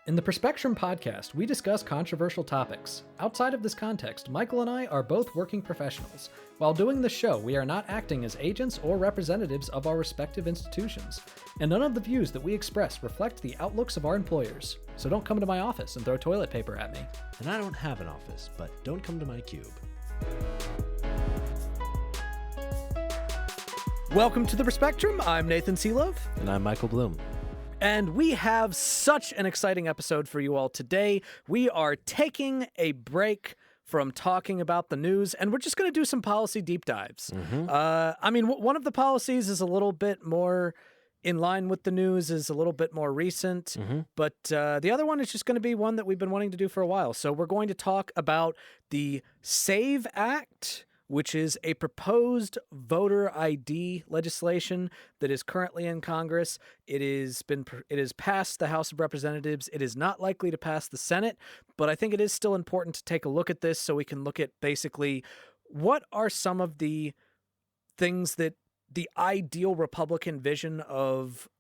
In the Perspectrum podcast, we discuss controversial topics. Outside of this context, Michael and I are both working professionals. While doing this show, we are not acting as agents or representatives of our respective institutions, and none of the views that we express reflect the outlooks of our employers. So don't come to my office and throw toilet paper at me. And I don't have an office, but don't come to my cube. Welcome to the Perspectrum. I'm Nathan Seelove. And I'm Michael Bloom. And we have such an exciting episode for you all today. We are taking a break from talking about the news, and we're just going to do some policy deep dives. One of the policies is a little bit more in line with the news, is a little bit more recent, but the other one is just going to be one that we've been wanting to do for a while. So we're going to talk about the SAVE Act, which is a proposed voter ID legislation that is currently in Congress. It is passed the House of Representatives. It is not likely to pass the Senate, but I think it is still important to take a look at this so we can look at basically what are some of the things that the ideal Republican vision of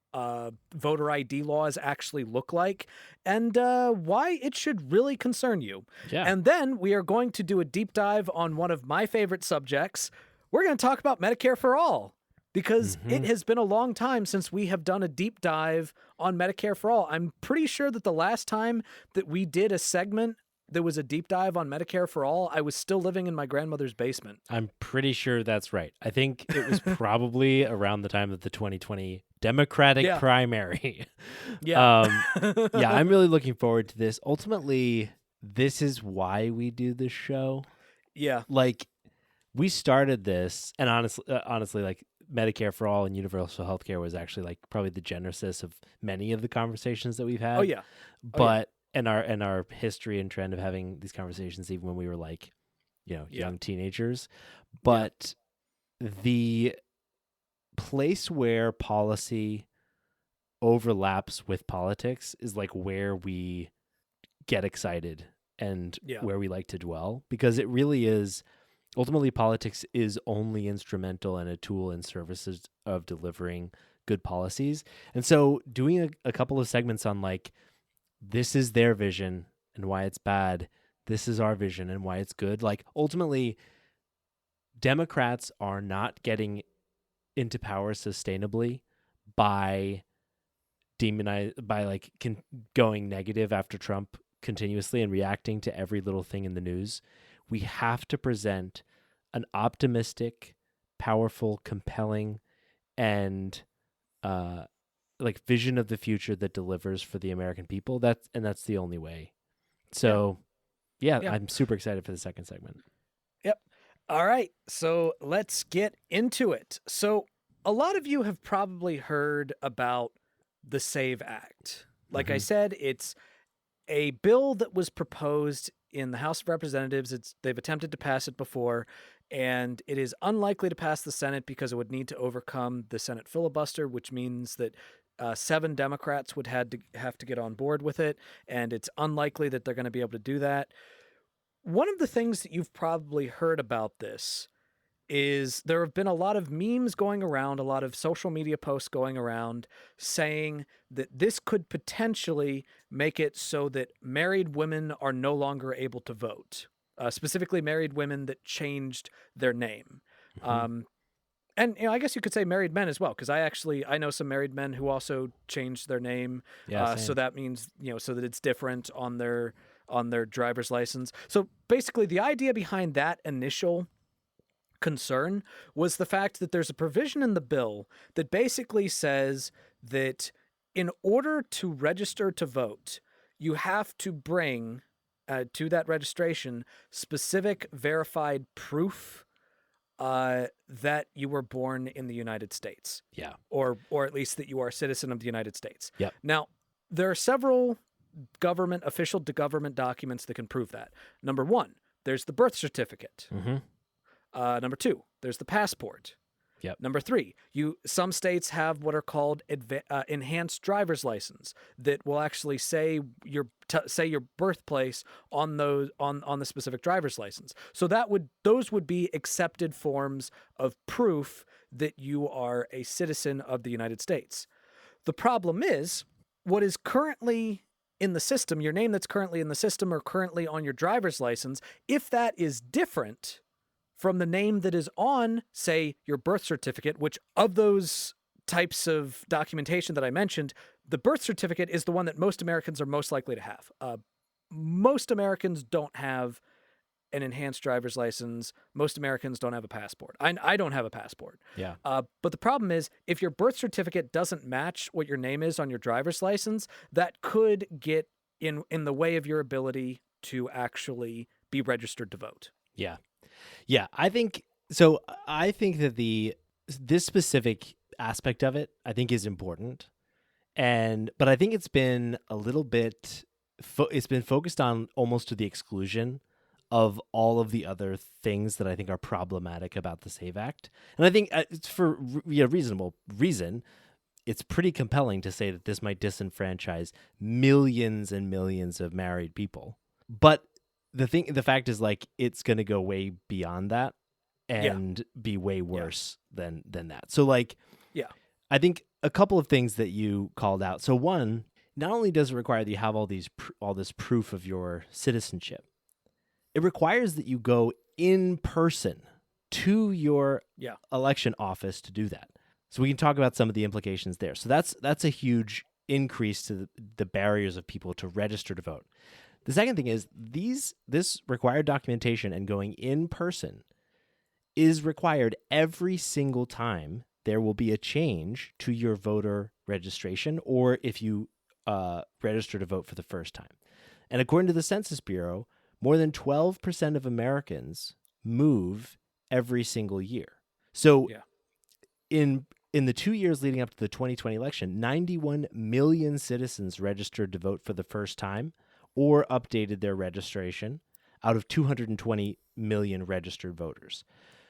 voter ID laws actually look like, and why it should really concern you. Yeah. And then we are going to do a deep dive on one of my favorite subjects. We're going to talk about Medicare for All, because it has been a long time since we have done a deep dive on Medicare for All. I'm pretty sure that the last time that we did a segment there was a deep dive on Medicare for All, I was still living in my grandmother's basement. I'm pretty sure that's right. I think it was probably around the time of the 2020 Democratic primary. I'm really looking forward to this. Ultimately, this is why we do this show. Yeah. Like, we started this, and honestly, like, Medicare for All and universal healthcare was actually like probably the genesis of many of the conversations that we've had. Oh yeah. But and our history and trend of having these conversations even when we were like, young teenagers. But the place where policy overlaps with politics is like where we get excited and where we like to dwell, because it really is ultimately politics is only instrumental and a tool in services of delivering good policies. And so doing a couple of segments on like, this is their vision and why it's bad, this is our vision and why it's good. Like, ultimately, Democrats are not getting into power sustainably by going negative after Trump continuously and reacting to every little thing in the news. We have to present an optimistic, powerful, compelling, and vision of the future that delivers for the American people. That's the only way. So, I'm super excited for the second segment. Yep. All right. So let's get into it. So a lot of you have probably heard about the SAVE Act. Like I said, it's a bill that was proposed in the House of Representatives. They've attempted to pass it before, and it is unlikely to pass the Senate because it would need to overcome the Senate filibuster, which means that 7 Democrats would have to get on board with it, and it's unlikely that they're going to be able to do that. One of the things that you've probably heard about this is there have been a lot of memes going around, a lot of social media posts going around saying that this could potentially make it so that married women are no longer able to vote, specifically married women that changed their name. And I guess you could say married men as well, because I know some married men who also changed their name. So that means so that it's different on their driver's license. So basically, the idea behind that initial concern was the fact that there's a provision in the bill that basically says that in order to register to vote, you have to bring to that registration specific verified proof that you were born in the United States. Yeah. Or at least that you are a citizen of the United States. Yep. Now, there are several official government documents that can prove that. Number 1, there's the birth certificate. Number 2, there's the passport. Yep. Number 3, some states have what are called enhanced driver's license that will actually say your birthplace on the specific driver's license. So those would be accepted forms of proof that you are a citizen of the United States. The problem is what is currently in the system, your name that's currently in the system or currently on your driver's license, if that is different from the name that is on, say, your birth certificate, which of those types of documentation that I mentioned, the birth certificate is the one that most Americans are most likely to have. Most Americans don't have an enhanced driver's license. Most Americans don't have a passport. I don't have a passport. Yeah. But the problem is, if your birth certificate doesn't match what your name is on your driver's license, that could get in the way of your ability to actually be registered to vote. Yeah. Yeah. I think so. I think that this specific aspect of it, I think, is important. But I think it's been a little bit, it's been focused on almost to the exclusion of all of the other things that I think are problematic about the SAVE Act. And I think it's for reasonable reason. It's pretty compelling to say that this might disenfranchise millions and millions of married people. But the fact is, like, it's going to go way beyond that and be way worse than that. So, like, I think a couple of things that you called out. So one, not only does it require that you have all this proof of your citizenship, it requires that you go in person to your election office to do that. So we can talk about some of the implications there. So that's a huge increase to the barriers of people to register to vote. The second thing is this required documentation and going in person is required every single time there will be a change to your voter registration, or if you register to vote for the first time. And according to the Census Bureau, more than 12% of Americans move every single year. So in the 2 years leading up to the 2020 election, 91 million citizens registered to vote for the first time or updated their registration out of 220 million registered voters.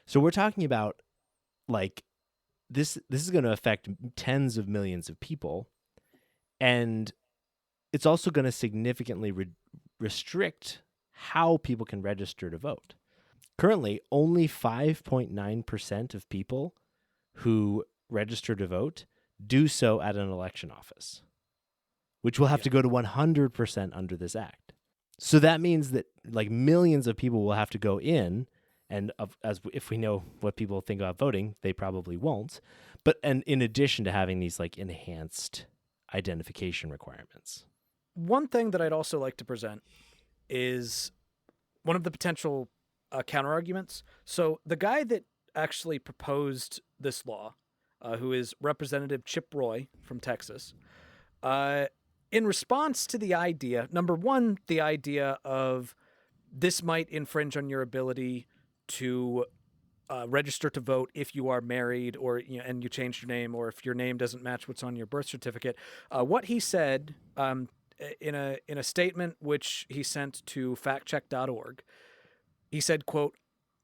So we're talking about, like, this is going to affect tens of millions of people, and it's also going to significantly restrict how people can register to vote. Currently, only 5.9% of people who register to vote do so at an election office, which will have to go to 100% under this act. So that means that, like, millions of people will have to go in. And if we know what people think about voting, they probably won't. And in addition to having these, like, enhanced identification requirements. One thing that I'd also like to present is one of the potential counterarguments. So the guy that actually proposed this law, who is Representative Chip Roy from Texas, in response to the idea, number one, the idea of this might infringe on your ability to register to vote if you are married, or and you changed your name, or if your name doesn't match what's on your birth certificate. What he said in a statement which he sent to factcheck.org, he said, quote,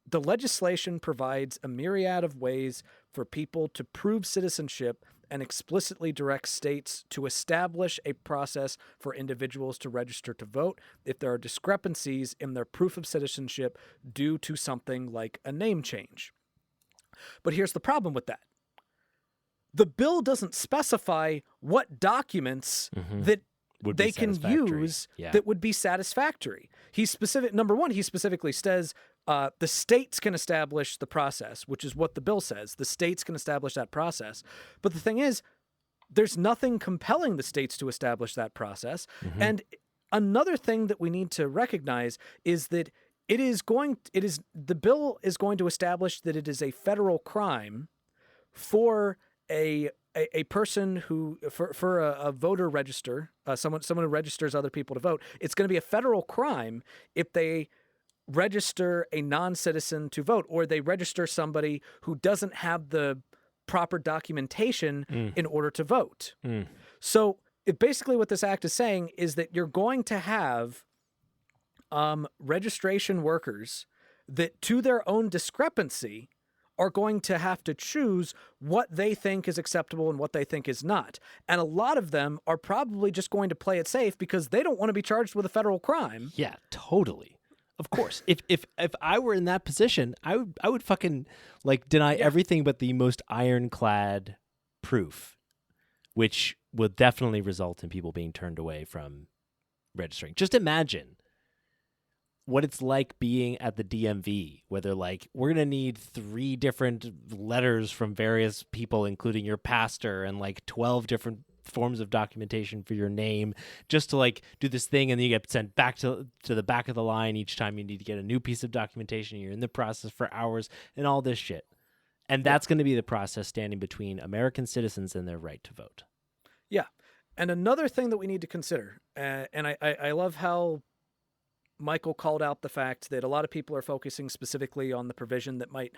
"The legislation provides a myriad of ways for people to prove citizenship and explicitly directs states to establish a process for individuals to register to vote if there are discrepancies in their proof of citizenship due to something like a name change." But here's the problem with that. The bill doesn't specify what documents that they can use that would be satisfactory. Number one, he specifically says the states can establish the process, which is what the bill says. The states can establish that process. But the thing is, there's nothing compelling the states to establish that process. And another thing that we need to recognize is that the bill is going to establish that it is a federal crime for a person who, for a voter register, someone who registers other people to vote. It's going to be a federal crime if they register a non-citizen to vote, or they register somebody who doesn't have the proper documentation in order to vote. So basically what this act is saying is that you're going to have registration workers that, to their own discrepancy, are going to have to choose what they think is acceptable and what they think is not. And a lot of them are probably just going to play it safe because they don't want to be charged with a federal crime. Yeah, totally. Of course. If I were in that position, I would fucking, like, deny everything but the most ironclad proof, which would definitely result in people being turned away from registering. Just imagine what it's like being at the DMV, where they're like, we're going to need 3 different letters from various people, including your pastor, and like 12 different forms of documentation for your name, just to like do this thing. And then you get sent back to the back of the line each time you need to get a new piece of documentation. You're in the process for hours and all this shit. And that's going to be the process standing between American citizens and their right to vote. Yeah. And another thing that we need to consider, and I love how Michael called out the fact that a lot of people are focusing specifically on the provision that might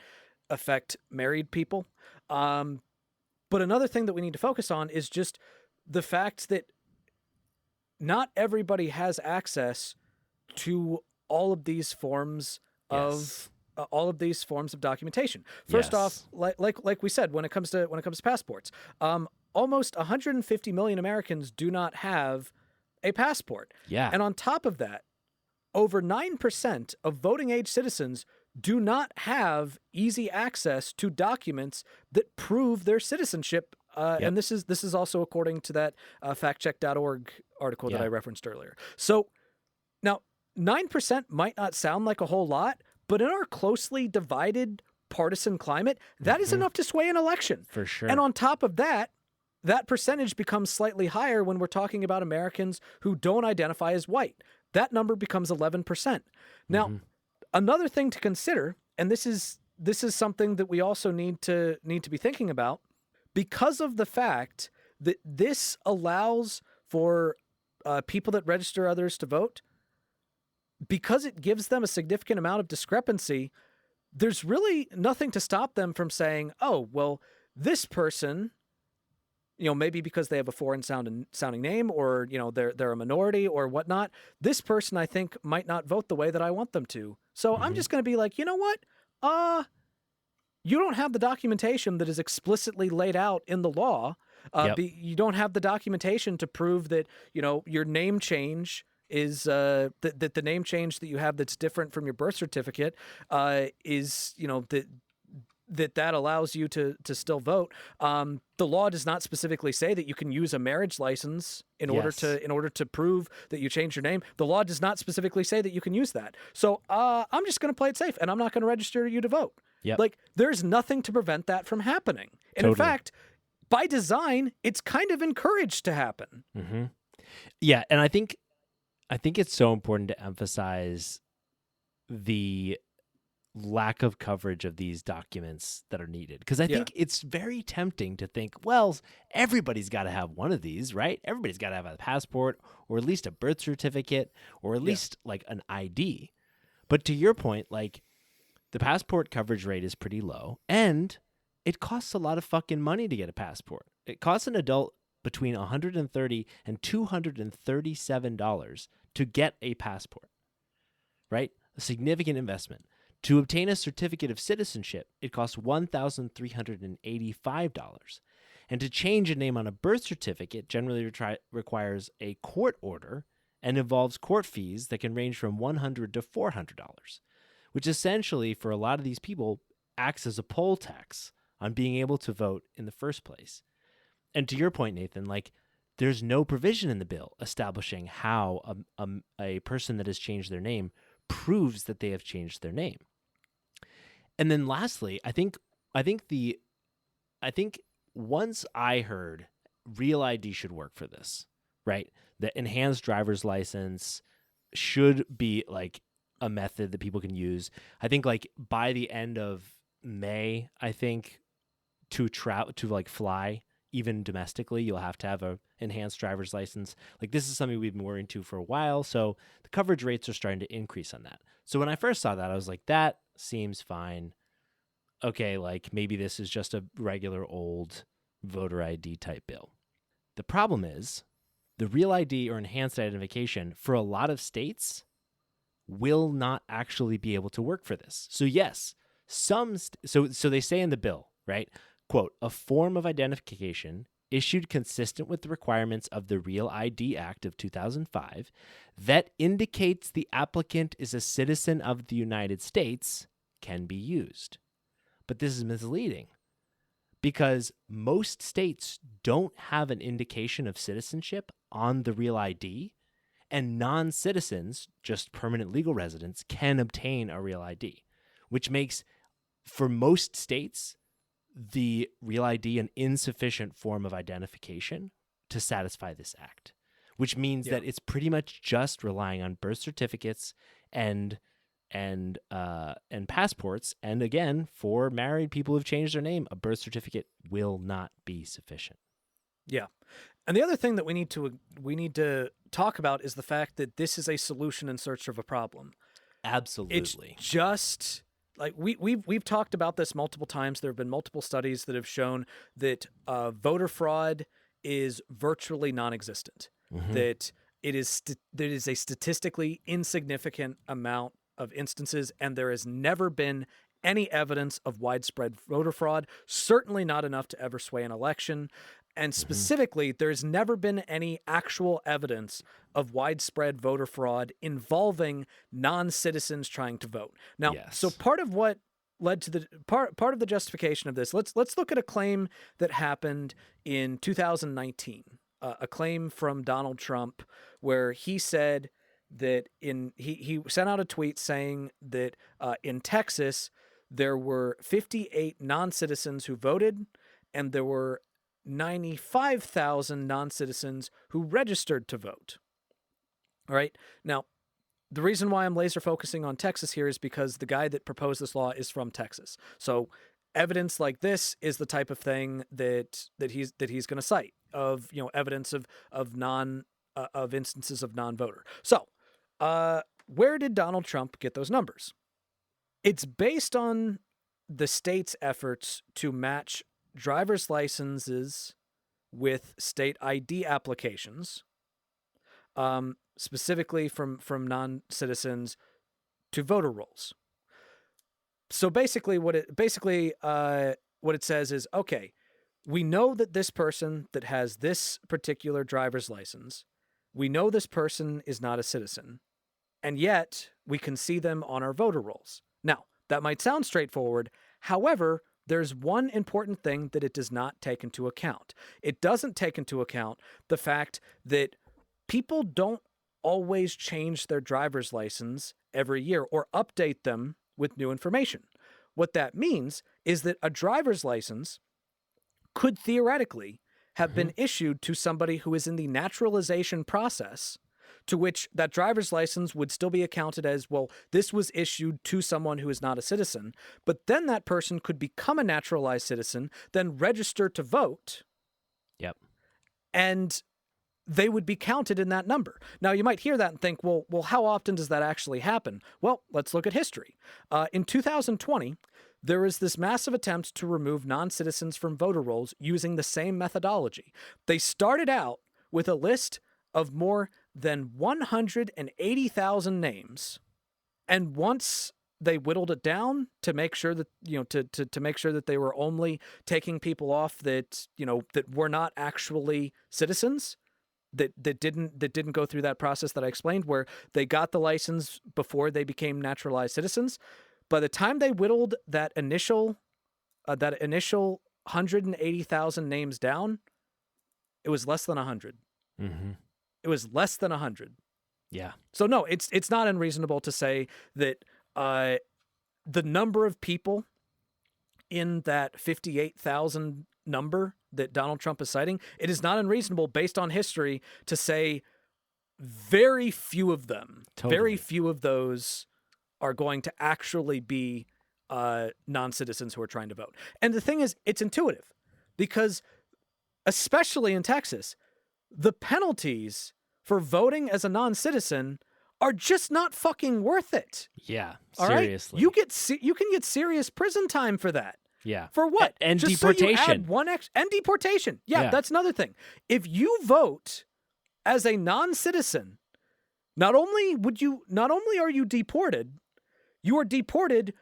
affect married people. But another thing that we need to focus on is just the fact that not everybody has access to all of these forms of documentation. First off, like we said, when it comes to passports, almost 150 million Americans do not have a passport. Yeah. And on top of that, over 9% of voting age citizens do not have easy access to documents that prove their citizenship. And this is also according to that factcheck.org article that I referenced earlier. So now 9% might not sound like a whole lot, but in our closely divided partisan climate, that is enough to sway an election. For sure. And on top of that, that percentage becomes slightly higher when we're talking about Americans who don't identify as white. That number becomes 11%. Now, another thing to consider, and this is something that we also need to be thinking about, because of the fact that this allows for people that register others to vote, because it gives them a significant amount of discrepancy, there's really nothing to stop them from saying, oh, well, this person, maybe because they have a foreign sounding name, or, they're a minority or whatnot, this person I think might not vote the way that I want them to. So I'm just going to be like, you know what? You don't have the documentation that is explicitly laid out in the law. You don't have the documentation to prove that, your name change is that the name change that you have that's different from your birth certificate is, that allows you to still vote. The law does not specifically say that you can use a marriage license in order to prove that you changed your name. The law does not specifically say that you can use that. So I'm just going to play it safe, and I'm not going to register you to vote. Yep. Like, there's nothing to prevent that from happening. And in fact, by design, it's kind of encouraged to happen. Mm-hmm. Yeah, and I think it's so important to emphasize the lack of coverage of these documents that are needed, because I think it's very tempting to think, well, everybody's got to have one of these, right? Everybody's got to have a passport, or at least a birth certificate, or at least like an ID. But to your point, like, the passport coverage rate is pretty low, and it costs a lot of fucking money to get a passport. It costs an adult between $130 and $237 to get a passport, right? A significant investment. To obtain a certificate of citizenship, it costs $1,385. And to change a name on a birth certificate generally requires a court order and involves court fees that can range from $100 to $400, which essentially, for a lot of these people, acts as a poll tax on being able to vote in the first place. And to your point, Nathan, like, there's no provision in the bill establishing how a person that has changed their name proves that they have changed their name. And then lastly, I think once I heard Real ID should work for this, right? The enhanced driver's license should be like a method that people can use. I think like by the end of May, I think to like fly even domestically, you'll have to have a enhanced driver's license. Like, this is something we've been worrying to for a while, so the coverage rates are starting to increase on that. So when I first saw that, I was like, that seems fine. Okay, like maybe this is just a regular old voter ID type bill. The problem is the Real ID or enhanced identification for a lot of states will not actually be able to work for this. So yes, so they say in the bill, right? Quote, a form of identification issued consistent with the requirements of the Real ID Act of 2005 that indicates the applicant is a citizen of the United States can be used. But this is misleading because most states don't have an indication of citizenship on the Real ID, And non-citizens, just permanent legal residents, can obtain a real ID, which makes, for most states, the real ID an insufficient form of identification to satisfy this act, which means that it's pretty much just relying on birth certificates and passports. And again, for married people who've changed their name, a birth certificate will not be sufficient. Yeah. And the other thing that we need to talk about is the fact that this is a solution in search of a problem. Absolutely. It's just like we've talked about this multiple times. There have been multiple studies that have shown that voter fraud is virtually non-existent. Mm-hmm. That it is a statistically insignificant amount of instances, and there has never been any evidence of widespread voter fraud. Certainly not enough to ever sway an election. And specifically, there's never been any actual evidence of widespread voter fraud involving non-citizens trying to vote. Now, so part of what led to the part of the justification of this, let's look at a claim that happened in 2019, a claim from Donald Trump where he said that he sent out a tweet saying that in Texas there were 58 non-citizens who voted, and there were 95,000 non-citizens who registered to vote. All right. Now, the reason why I'm laser focusing on Texas here is because the guy that proposed this law is from Texas. So evidence like this is the type of thing that he's going to cite of, evidence of instances of non-voter. So, where did Donald Trump get those numbers? It's based on the state's efforts to match driver's licenses with state ID applications, specifically from non-citizens to voter rolls. So basically what it says is, okay, we know that this person that has this particular driver's license, we know this person is not a citizen, and yet we can see them on our voter rolls. Now, that might sound straightforward. However, there's one important thing that it does not take into account. It doesn't take into account the fact that people don't always change their driver's license every year or update them with new information. What that means is that a driver's license could theoretically have been issued to somebody who is in the naturalization process, to which that driver's license would still be accounted as, well, this was issued to someone who is not a citizen, but then that person could become a naturalized citizen, then register to vote. Yep. And they would be counted in that number. Now, you might hear that and think, well, how often does that actually happen? Well, let's look at history. In 2020, there was this massive attempt to remove non-citizens from voter rolls using the same methodology. They started out with a list of more than 180,000 names. And once they whittled it down to make sure that, to make sure that they were only taking people off that, that were not actually citizens, that didn't go through that process that I explained, where they got the license before they became naturalized citizens. By the time they whittled that initial 180,000 names down, it was less than 100. Mm-hmm. It was less than 100. Yeah. So no, it's not unreasonable to say that the number of people in that 58,000 number that Donald Trump is citing, it is not unreasonable based on history to say very few of them, very few of those are going to actually be non-citizens who are trying to vote. And the thing is, it's intuitive because, especially in Texas, the penalties for voting as a non-citizen are just not fucking worth it. Yeah, all seriously. Right? You can get serious prison time for that. Yeah. For what? And just deportation. So you add and deportation. Yeah, that's another thing. If you vote as a non-citizen, not only are you deported, you are deported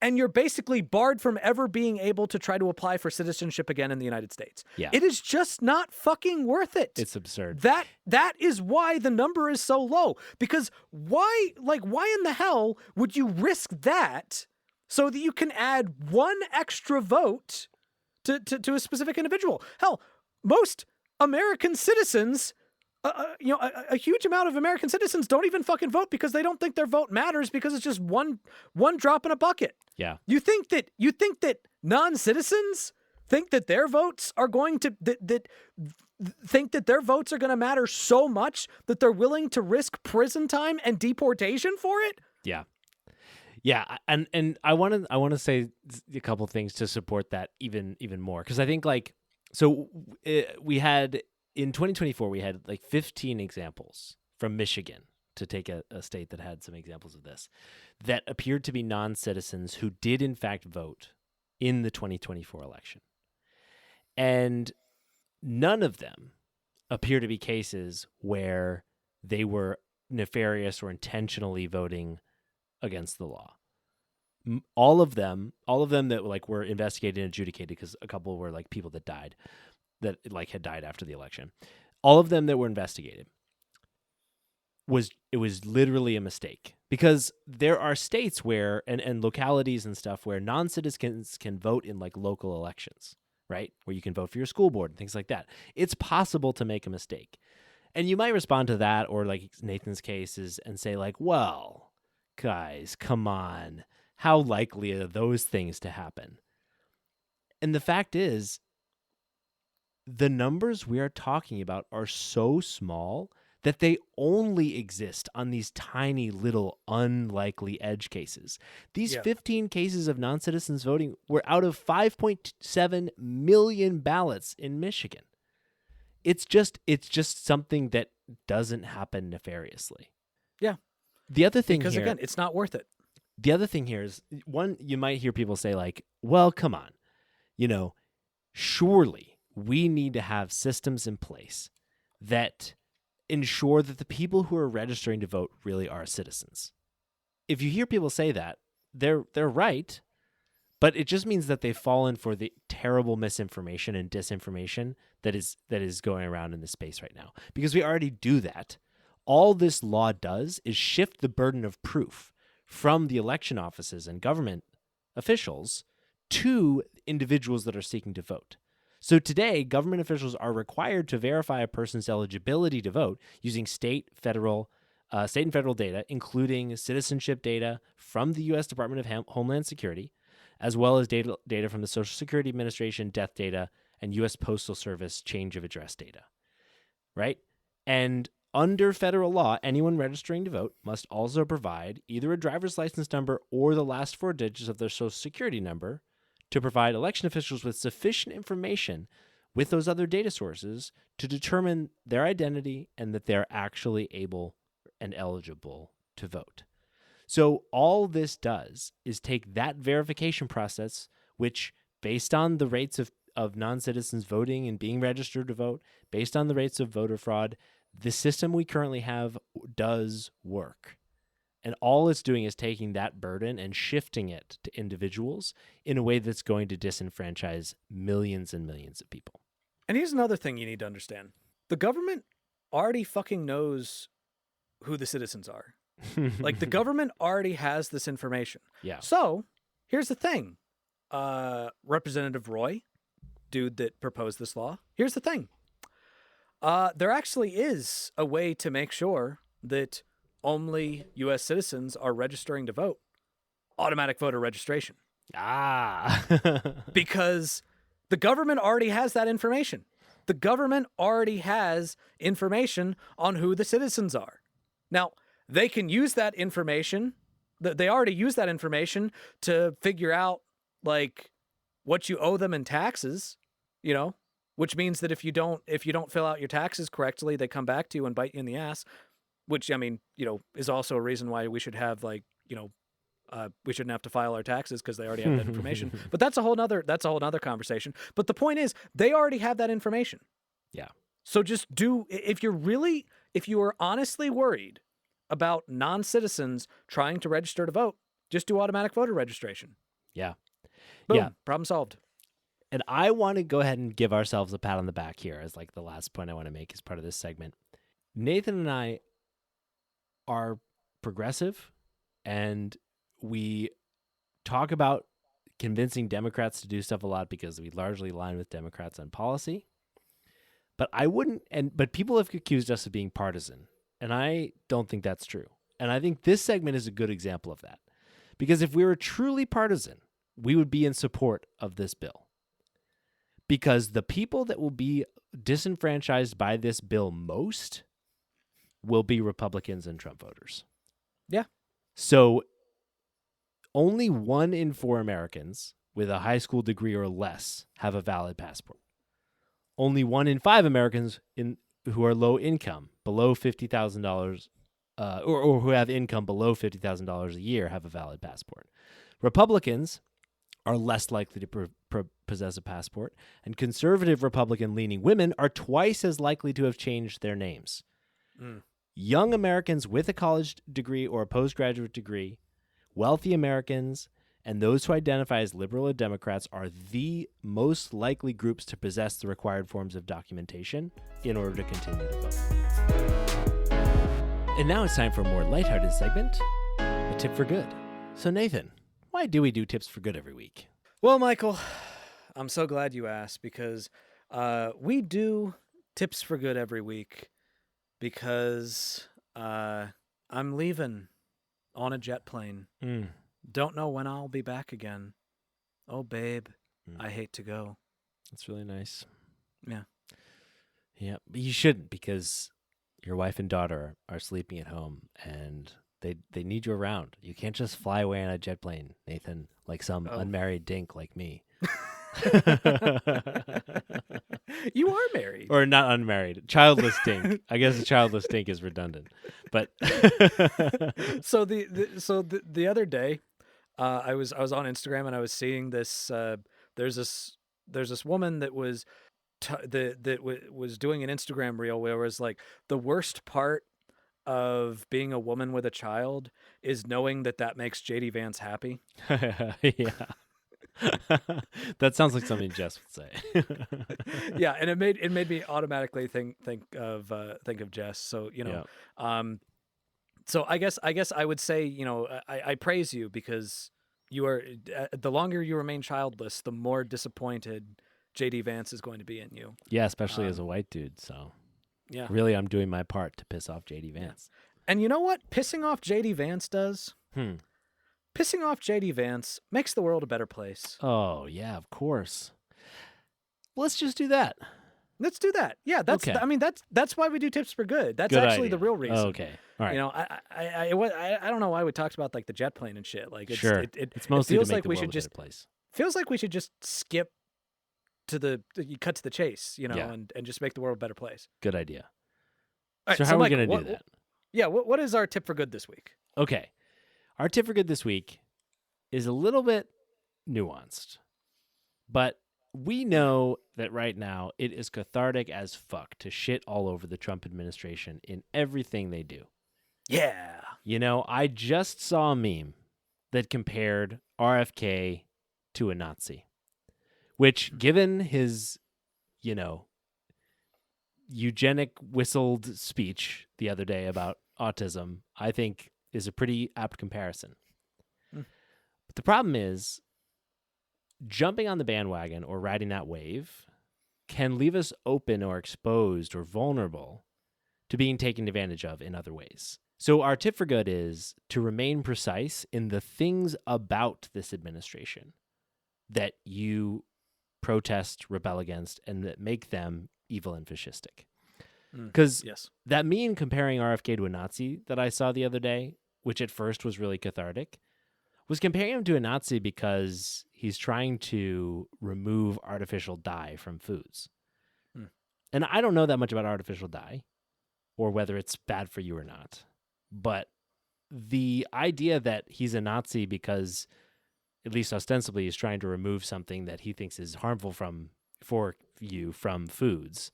and you're basically barred from ever being able to try to apply for citizenship again in the United States. Yeah. It is just not fucking worth it. It's absurd. That is why the number is so low. Because why in the hell would you risk that so that you can add one extra vote to a specific individual? Hell, most American citizens a huge amount of American citizens don't even fucking vote because they don't think their vote matters because it's just one drop in a bucket. Yeah. You think that non-citizens think that their votes are going to think that their votes are going to matter so much that they're willing to risk prison time and deportation for it? Yeah. Yeah, and I want to say a couple things to support that even more, because I think we had in 2024 we had 15 examples from Michigan, to take a state that had some examples of this, that appeared to be non-citizens who did in fact vote in the 2024 election, and none of them appear to be cases where they were nefarious or intentionally voting against the law. All of them that were investigated and adjudicated, because a couple were people that died, that had died after the election. All of them that were investigated, it was literally a mistake, because there are states where and localities and stuff where non-citizens can vote in local elections, right? Where you can vote for your school board and things like that. It's possible to make a mistake. And you might respond to that, or Nathan's cases, and say well, guys, come on. How likely are those things to happen? And the fact is, the numbers we are talking about are so small that they only exist on these tiny little unlikely edge cases. These 15 cases of non-citizens voting were out of 5.7 million ballots in Michigan. It's just something that doesn't happen nefariously. Yeah. The other thing because here, again, it's not worth it. The other thing here is, one, you might hear people say well, come on, surely we need to have systems in place that ensure that the people who are registering to vote really are citizens. If you hear people say that, they're right, but it just means that they've fallen for the terrible misinformation and disinformation that is going around in this space right now. Because we already do that. All this law does is shift the burden of proof from the election offices and government officials to individuals that are seeking to vote. So today, government officials are required to verify a person's eligibility to vote using state and federal data, including citizenship data from the U.S. Department of Homeland Security, as well as data from the Social Security Administration, death data, and U.S. Postal Service change of address data, right? And under federal law, anyone registering to vote must also provide either a driver's license number or the last 4 digits of their Social Security number to provide election officials with sufficient information with those other data sources to determine their identity and that they're actually able and eligible to vote. So all this does is take that verification process, which, based on the rates of non-citizens voting and being registered to vote, based on the rates of voter fraud, the system we currently have does work. And all it's doing is taking that burden and shifting it to individuals in a way that's going to disenfranchise millions and millions of people. And here's another thing you need to understand. The government already fucking knows who the citizens are. The government already has this information. Yeah. So here's the thing. Representative Roy, dude that proposed this law, here's the thing. There actually is a way to make sure that only U.S. citizens are registering to vote. Automatic voter registration. Because the government already has that information. The government already has information on who the citizens are. Now, they can use that information. They already use that information to figure out, what you owe them in taxes, which means that if you don't fill out your taxes correctly, they come back to you and bite you in the ass, which, is also a reason why we should have we shouldn't have to file our taxes because they already have that information. But that's a whole nother conversation. But the point is, they already have that information. Yeah. So just if you are honestly worried about non-citizens trying to register to vote, just do automatic voter registration. Yeah. Boom, yeah. Problem solved. And I want to go ahead and give ourselves a pat on the back here as the last point I want to make as part of this segment. Nathan and I are progressive, and we talk about convincing Democrats to do stuff a lot because we largely align with Democrats on policy. But I wouldn't, but people have accused us of being partisan, and I don't think that's true. And I think this segment is a good example of that. Because if we were truly partisan, we would be in support of this bill. Because the people that will be disenfranchised by this bill most will be Republicans and Trump voters. Yeah. So only 1 in 4 Americans with a high school degree or less have a valid passport. Only 1 in 5 Americans who are low income, below $50,000, or who have income below $50,000 a year, have a valid passport. Republicans are less likely to possess a passport, and conservative Republican-leaning women are twice as likely to have changed their names. Young Americans with a college degree or a postgraduate degree, wealthy Americans, and those who identify as liberal or Democrats are the most likely groups to possess the required forms of documentation in order to continue to vote. And now it's time for a more lighthearted segment, a tip for good. So Nathan, why do we do tips for good every week? Well, Michael, I'm so glad you asked, because we do tips for good every week because I'm leaving on a jet plane. Don't know when I'll be back again. Oh, babe, I hate to go. That's really nice. Yeah. Yeah, but you shouldn't, because your wife and daughter are sleeping at home, and they need you around. You can't just fly away on a jet plane, Nathan, like some unmarried dink like me. You are married. Or not unmarried. Childless dink. I guess a childless dink is redundant. But So the other day, I was on Instagram and I was seeing this. There's this woman that was was doing an Instagram reel where it was like, the worst part of being a woman with a child is knowing that makes JD Vance happy. yeah. That sounds like something Jess would say. Yeah, and it made me automatically think of Jess. So so I guess I would say, I praise you, because you are the longer you remain childless, the more disappointed JD Vance is going to be in you. Yeah, especially as a white dude. So yeah, really, I'm doing my part to piss off JD Vance. Yeah. And you know what pissing off JD Vance does? Pissing off JD Vance makes the world a better place. Oh, yeah, of course. Let's just do that. Let's do that. Yeah, that's okay. I mean that's why we do tips for good. That's good actually idea. The real reason. Okay. All right. I don't know why we talked about like the jet plane and shit. Like it's sure. It's mostly it feels to make like the we world should a just better place. Feels like we should just skip to cut to the chase, yeah. and just make the world a better place. Good idea. All right, so how are we going to do that? Yeah, what is our tip for good this week? Okay. Our tip for good this week is a little bit nuanced, but we know that right now it is cathartic as fuck to shit all over the Trump administration in everything they do. Yeah. I just saw a meme that compared RFK to a Nazi, which, given his, eugenic whistled speech the other day about autism, I think is a pretty apt comparison. But the problem is, jumping on the bandwagon or riding that wave can leave us open or exposed or vulnerable to being taken advantage of in other ways. So our tip for good is to remain precise in the things about this administration that you protest, rebel against, and that make them evil and fascistic. Because that meme comparing RFK to a Nazi that I saw the other day, which at first was really cathartic, was comparing him to a Nazi because he's trying to remove artificial dye from foods. And I don't know that much about artificial dye or whether it's bad for you or not. But the idea that he's a Nazi because, at least ostensibly, he's trying to remove something that he thinks is harmful for you from foods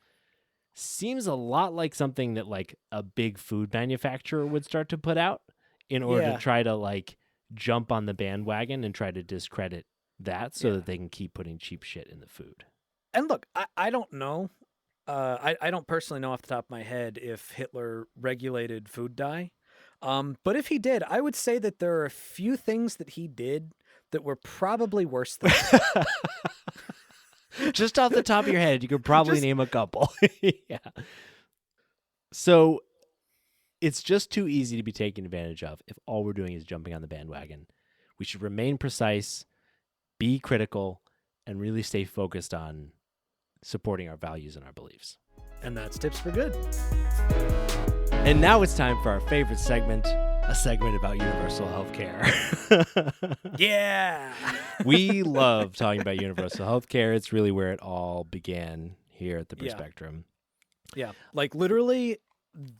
seems a lot like something that like a big food manufacturer would start to put out in order to try to like jump on the bandwagon and try to discredit that so that they can keep putting cheap shit in the food. And look, I don't know. I don't personally know off the top of my head if Hitler regulated food dye. But if he did, I would say that there are a few things that he did that were probably worse than that. Just off the top of your head, you could probably Just- name a couple. Yeah. So it's just too easy to be taken advantage of if all we're doing is jumping on the bandwagon. We should remain precise, be critical, and really stay focused on supporting our values and our beliefs. And that's Tips for Good. And now it's time for our favorite segment, a segment about universal health care. Yeah. We love talking about universal health care. It's really where it all began here at the Yeah. Perspectrum. Yeah. Like literally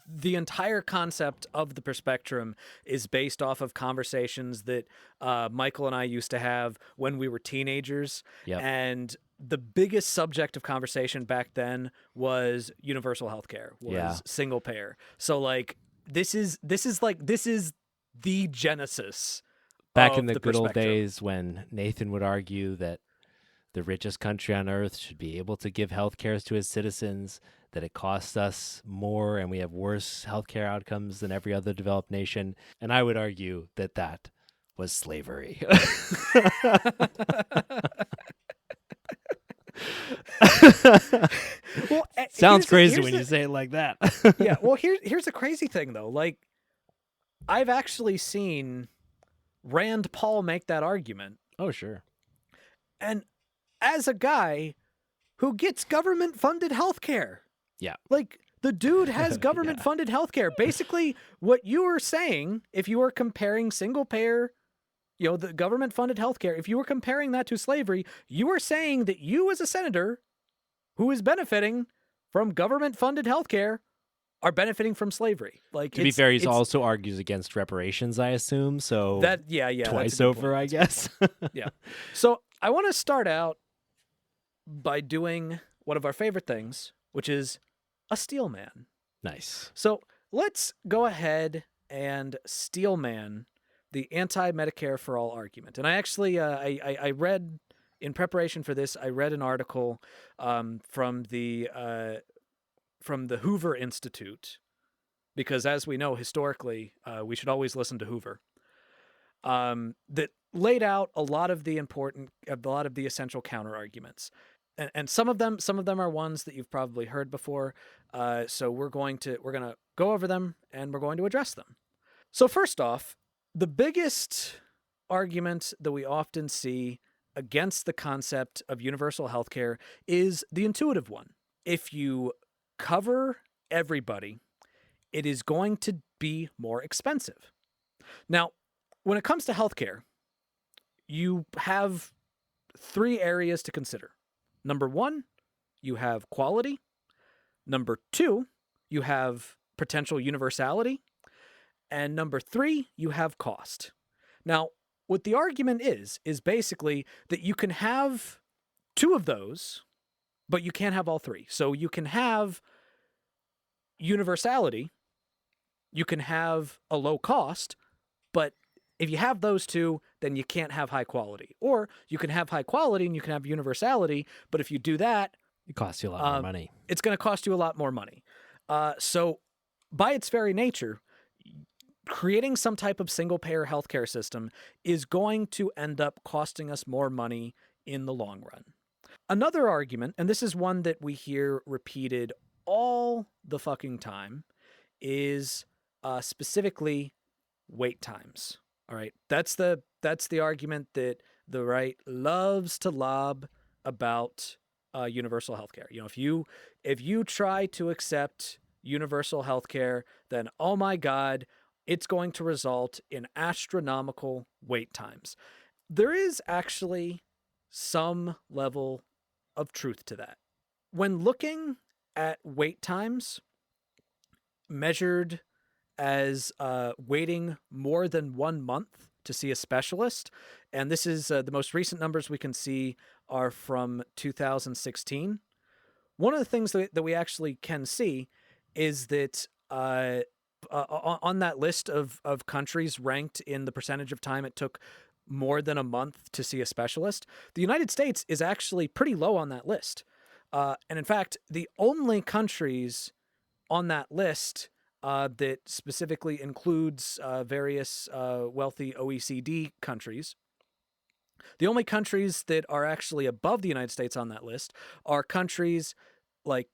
the entire concept of the Perspectrum is based off of conversations that Michael and I used to have when we were teenagers. Yep. And the biggest subject of conversation back then was universal healthcare, was single payer. So like this is the genesis Back of in the good old Perspectrum. days when Nathan would argue that the richest country on earth should be able to give health care to its citizens, that it costs us more and we have worse healthcare outcomes than every other developed nation. And I would argue that that was slavery. Well, Sounds crazy here's when you say it like that. Yeah, well, here's the crazy thing though. Like, I've actually seen Rand Paul make that argument, Oh, sure. and as a guy who gets government-funded healthcare, Yeah. like the dude has government-funded healthcare. Basically, what you were saying, if you were comparing single-payer, the government-funded healthcare, if you were comparing that to slavery, you were saying that you, as a senator who is benefiting from government-funded healthcare, are benefiting from slavery. Like, To be fair, he also argues against reparations, I assume. So twice over, I guess. Yeah. So I want to start out by doing one of our favorite things, which is a steel man. Nice. So let's go ahead and steel man the anti-Medicare for all argument. And I actually, I read, in preparation for this, I read an article from the Hoover Institute, because as we know, historically, we should always listen to Hoover, that laid out a lot of the essential counter arguments. And some of them are ones that you've probably heard before. So we're going to go over them and we're going to address them. So first off, the biggest argument that we often see against the concept of universal healthcare is the intuitive one. If you cover everybody, it is going to be more expensive. Now, when it comes to healthcare, you have three areas to consider. Number one, you have quality. Number two, you have potential universality. And number three, you have cost. Now, what the argument is basically that you can have two of those, but you can't have all three. So you can have universality, you can have a low cost, but if you have those two, then you can't have high quality. Or you can have high quality and you can have universality, but if you do that, it costs you a lot more money. It's going to cost you a lot more money. So by its very nature, creating some type of single-payer healthcare system is going to end up costing us more money in the long run. Another argument, and this is one that we hear repeated all the fucking time, is specifically wait times. All right, that's the argument that the right loves to lob about universal healthcare. If you try to accept universal healthcare, then oh my God, it's going to result in astronomical wait times. There is actually some level of truth to that. When looking at wait times measured as waiting more than 1 month to see a specialist, and this is the most recent numbers we can see are from 2016. One of the things that we actually can see is that on that list of countries ranked in the percentage of time it took more than a month to see a specialist, the United States is actually pretty low on that list. And in fact, the only countries on that list that specifically includes various wealthy OECD countries, The only countries that are actually above the United States on that list are countries like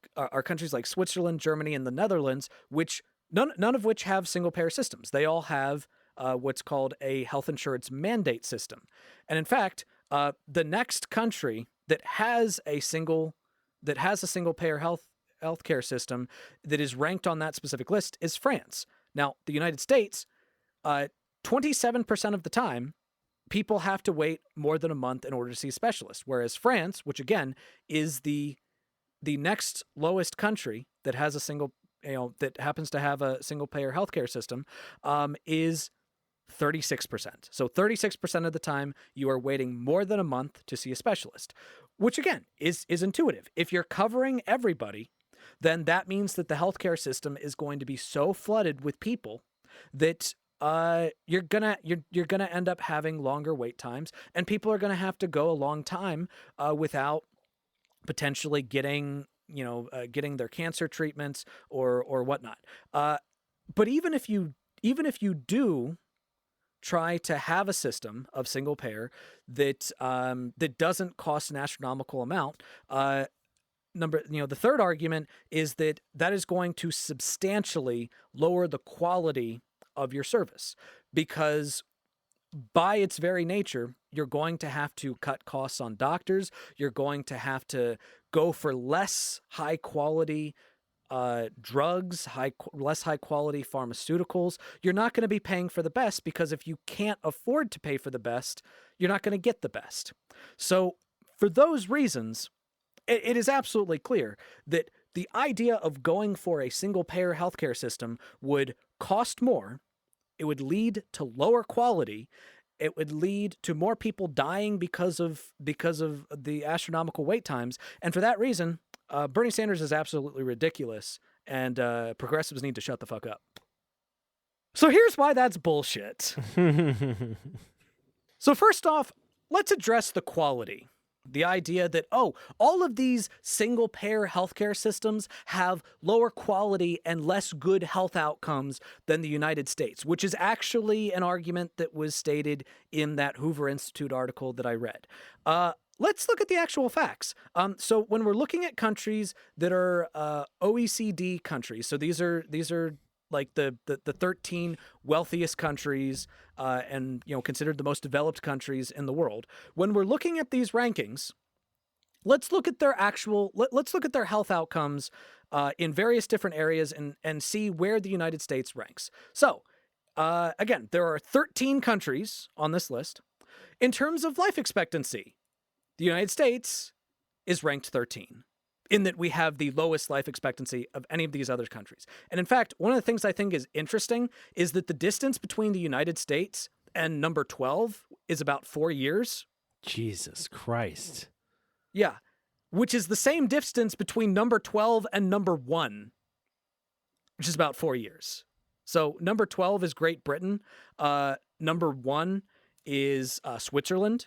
Switzerland, Germany, and the Netherlands, which none of which have single payer systems. They all have what's called a health insurance mandate system. And in fact, the next country that has a single payer healthcare system that is ranked on that specific list is France. Now, the United States, 27% of the time, people have to wait more than a month in order to see a specialist, whereas France, which again is the next lowest country that has a single, that happens to have a single payer healthcare system, is 36%. So 36% of the time you are waiting more than a month to see a specialist, which again is intuitive. If you're covering everybody, then that means that the healthcare system is going to be so flooded with people that you're gonna end up having longer wait times, and people are gonna have to go a long time without potentially getting their cancer treatments or whatnot. But even if you do try to have a system of single payer that doesn't cost an astronomical amount, the third argument is that is going to substantially lower the quality of your service, because by its very nature, you're going to have to cut costs on doctors. You're going to have to go for less high quality drugs, less high quality pharmaceuticals. You're not going to be paying for the best, because if you can't afford to pay for the best, you're not going to get the best. So for those reasons, it is absolutely clear that the idea of going for a single payer healthcare system would cost more. It would lead to lower quality. It would lead to more people dying because of the astronomical wait times. And for that reason, Bernie Sanders is absolutely ridiculous, and progressives need to shut the fuck up. So here's why that's bullshit. So first off, let's address the quality. The idea that, all of these single-payer healthcare systems have lower quality and less good health outcomes than the United States, which is actually an argument that was stated in that Hoover Institute article that I read. Let's look at the actual facts. So when we're looking at countries that are OECD countries, so these are like the 13 wealthiest countries and considered the most developed countries in the world. When we're looking at these rankings, let's look at their health outcomes in various different areas and see where the United States ranks. So again, there are 13 countries on this list. In terms of life expectancy, the United States is ranked 13. In that we have the lowest life expectancy of any of these other countries. And in fact, one of the things I think is interesting is that the distance between the United States and number 12 is about 4 years. Jesus Christ. Yeah. Which is the same distance between number 12 and number 1, which is about 4 years. So number 12 is Great Britain. Number 1 is Switzerland.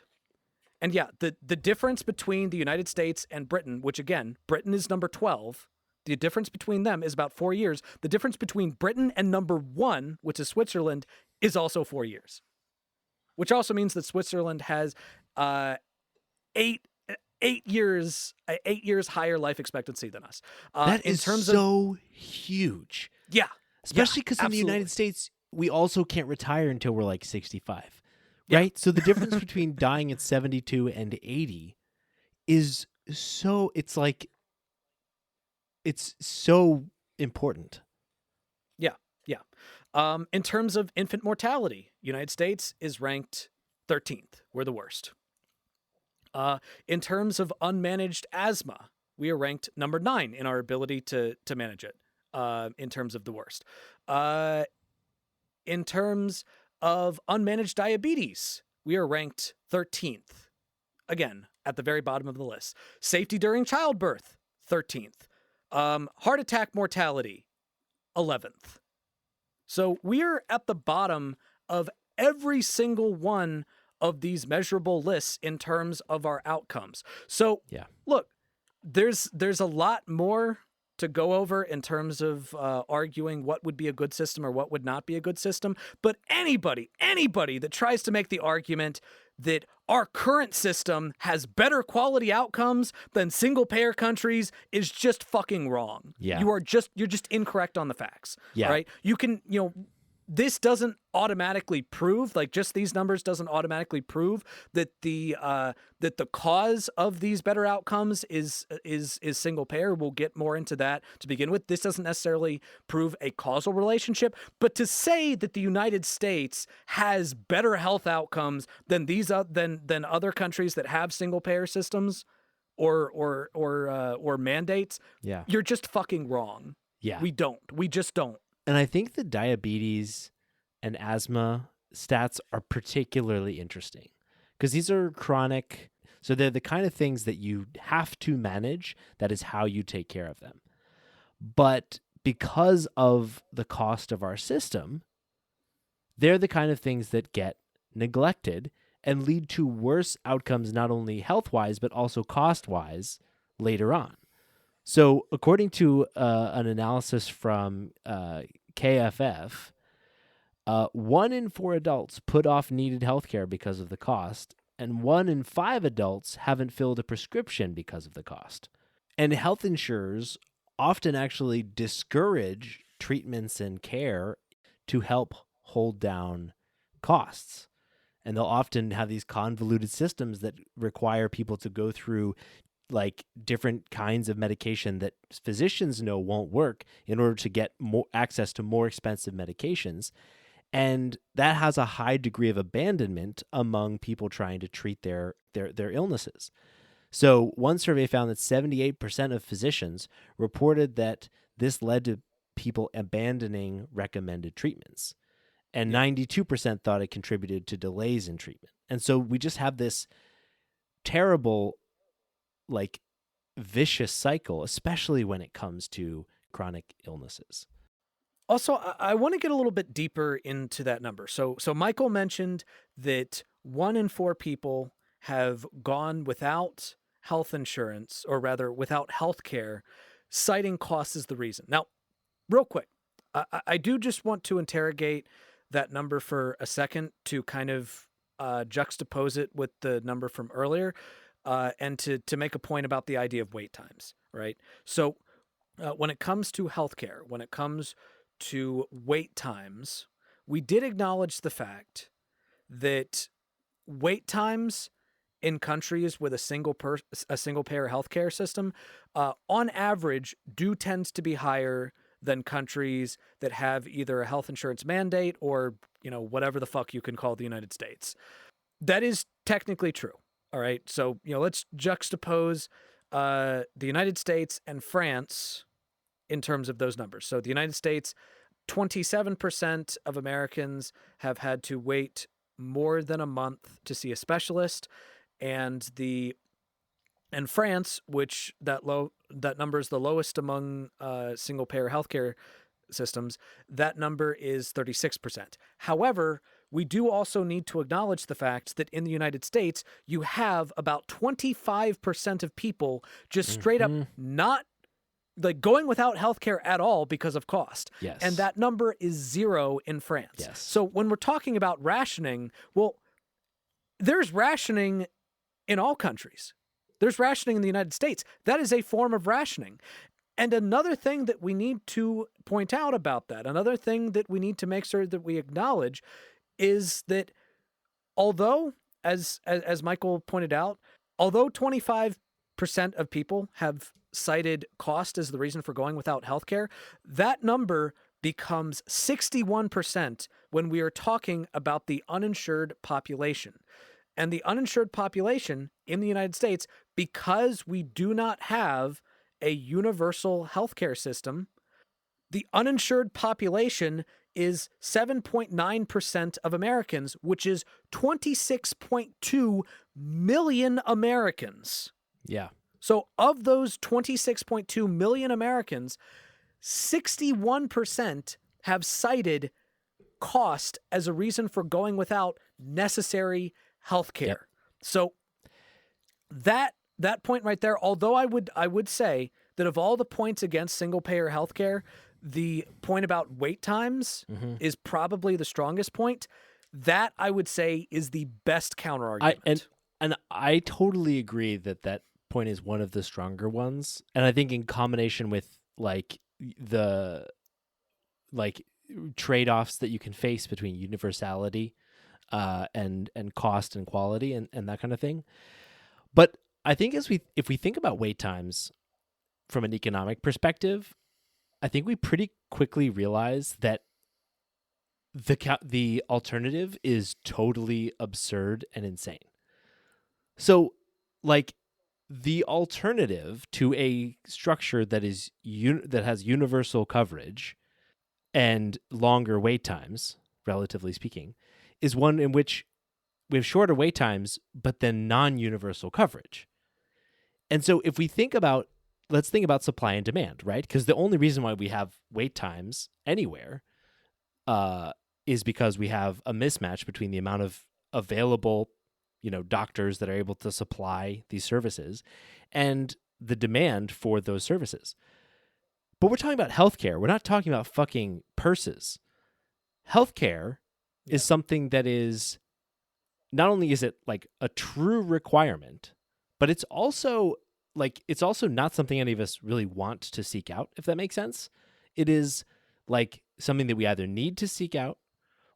And yeah, the difference between the United States and Britain, which again, Britain is number 12, the difference between them is about 4 years. The difference between Britain and number 1, which is Switzerland, is also 4 years. Which also means that Switzerland has 8 years higher life expectancy than us. That is so huge. Yeah. Especially because in the United States, we also can't retire until we're like 65. Right? So the difference between dying at 72 and 80 is so, it's so important. Yeah. In terms of infant mortality, United States is ranked 13th. We're the worst. In terms of unmanaged asthma, we are ranked number 9 in our ability to manage it, in terms of the worst. In terms of unmanaged diabetes, we are ranked 13th. Again, at the very bottom of the list. Safety during childbirth, 13th. Heart attack mortality, 11th. So we're at the bottom of every single one of these measurable lists in terms of our outcomes. So look, there's a lot more to go over in terms of arguing what would be a good system or what would not be a good system. But anybody that tries to make the argument that our current system has better quality outcomes than single payer countries is just fucking wrong. Yeah. You're just incorrect on the facts. Yeah. Right? You can, this doesn't automatically prove, like, just these numbers doesn't automatically prove that the cause of these better outcomes is single payer. We'll get more into that to begin with. This doesn't necessarily prove a causal relationship, but to say that the United States has better health outcomes than than other countries that have single payer systems or mandates, Yeah. you're just fucking wrong. Yeah. We just don't. And I think the diabetes and asthma stats are particularly interesting because these are chronic. So they're the kind of things that you have to manage. That is how you take care of them. But because of the cost of our system, they're the kind of things that get neglected and lead to worse outcomes, not only health-wise, but also cost-wise later on. So according to an analysis from KFF, 1 in 4 adults put off needed healthcare because of the cost, and 1 in 5 adults haven't filled a prescription because of the cost. And health insurers often actually discourage treatments and care to help hold down costs. And they'll often have these convoluted systems that require people to go through like different kinds of medication that physicians know won't work in order to get more access to more expensive medications. And that has a high degree of abandonment among people trying to treat their illnesses. So one survey found that 78% of physicians reported that this led to people abandoning recommended treatments. And 92% thought it contributed to delays in treatment. And so we just have this terrible, like, vicious cycle, especially when it comes to chronic illnesses. Also, I want to get a little bit deeper into that number. So Michael mentioned that 1 in 4 people have gone without health insurance, or rather without health care, citing cost as the reason. Now, real quick, I do just want to interrogate that number for a second to kind of juxtapose it with the number from earlier, and to make a point about the idea of wait times, right? So when it comes to healthcare, when it comes to wait times, we did acknowledge the fact that wait times in countries with a single payer healthcare system, on average, do tends to be higher than countries that have either a health insurance mandate or, whatever the fuck you can call the United States. That is technically true. All right. So, let's juxtapose the United States and France in terms of those numbers. So the United States, 27% of Americans have had to wait more than a month to see a specialist. And France, which that number is the lowest among single payer healthcare systems, that number is 36%. However, we do also need to acknowledge the fact that in the United States, you have about 25% of people just straight up not like going without healthcare at all because of cost. Yes. And that number is 0 in France. Yes. So when we're talking about rationing, well, there's rationing in all countries. There's rationing in the United States. That is a form of rationing. And another thing that we need to point out about that, another thing that we need to make sure that we acknowledge is that although, as Michael pointed out, although 25% of people have cited cost as the reason for going without healthcare, that number becomes 61% when we are talking about the uninsured population. And the uninsured population in the United States, because we do not have a universal healthcare system, the uninsured population is 7.9% of Americans, which is 26.2 million Americans. Yeah. So of those 26.2 million Americans, 61% have cited cost as a reason for going without necessary health care. Yep. So that point right there, although I would say that of all the points against single payer healthcare, the point about wait times is probably the strongest point. That I would say is the best counter I argument. and I totally agree that that point is one of the stronger ones, and I think in combination with like the like trade-offs that you can face between universality and cost and quality and that kind of thing. But I think if we think about wait times from an economic perspective, I think we pretty quickly realize that the alternative is totally absurd and insane. So, like, the alternative to a structure that is that has universal coverage and longer wait times, relatively speaking, is one in which we have shorter wait times, but then non-universal coverage. And so, if we think about, let's think about supply and demand, right? Because the only reason why we have wait times anywhere is because we have a mismatch between the amount of available, doctors that are able to supply these services and the demand for those services. But we're talking about healthcare. We're not talking about fucking purses. Healthcare is something that is not only is it like a true requirement, but it's also not something any of us really want to seek out, if that makes sense. It is like something that we either need to seek out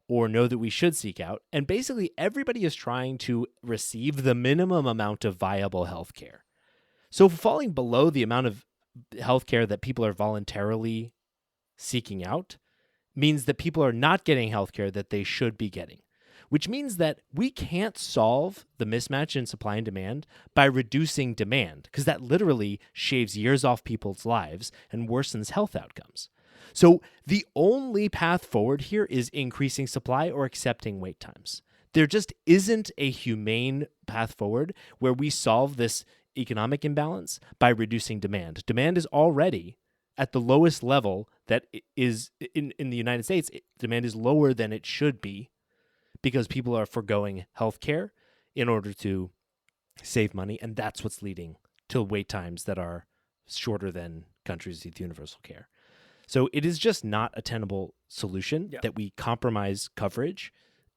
or know that we should seek out. And basically everybody is trying to receive the minimum amount of viable healthcare. So falling below the amount of healthcare that people are voluntarily seeking out means that people are not getting healthcare that they should be getting, which means that we can't solve the mismatch in supply and demand by reducing demand, because that literally shaves years off people's lives and worsens health outcomes. So the only path forward here is increasing supply or accepting wait times. There just isn't a humane path forward where we solve this economic imbalance by reducing demand. Demand is already at the lowest level that is in the United States. Demand is lower than it should be because people are foregoing healthcare in order to save money, and that's what's leading to wait times that are shorter than countries with universal care. So it is just not a tenable solution that we compromise coverage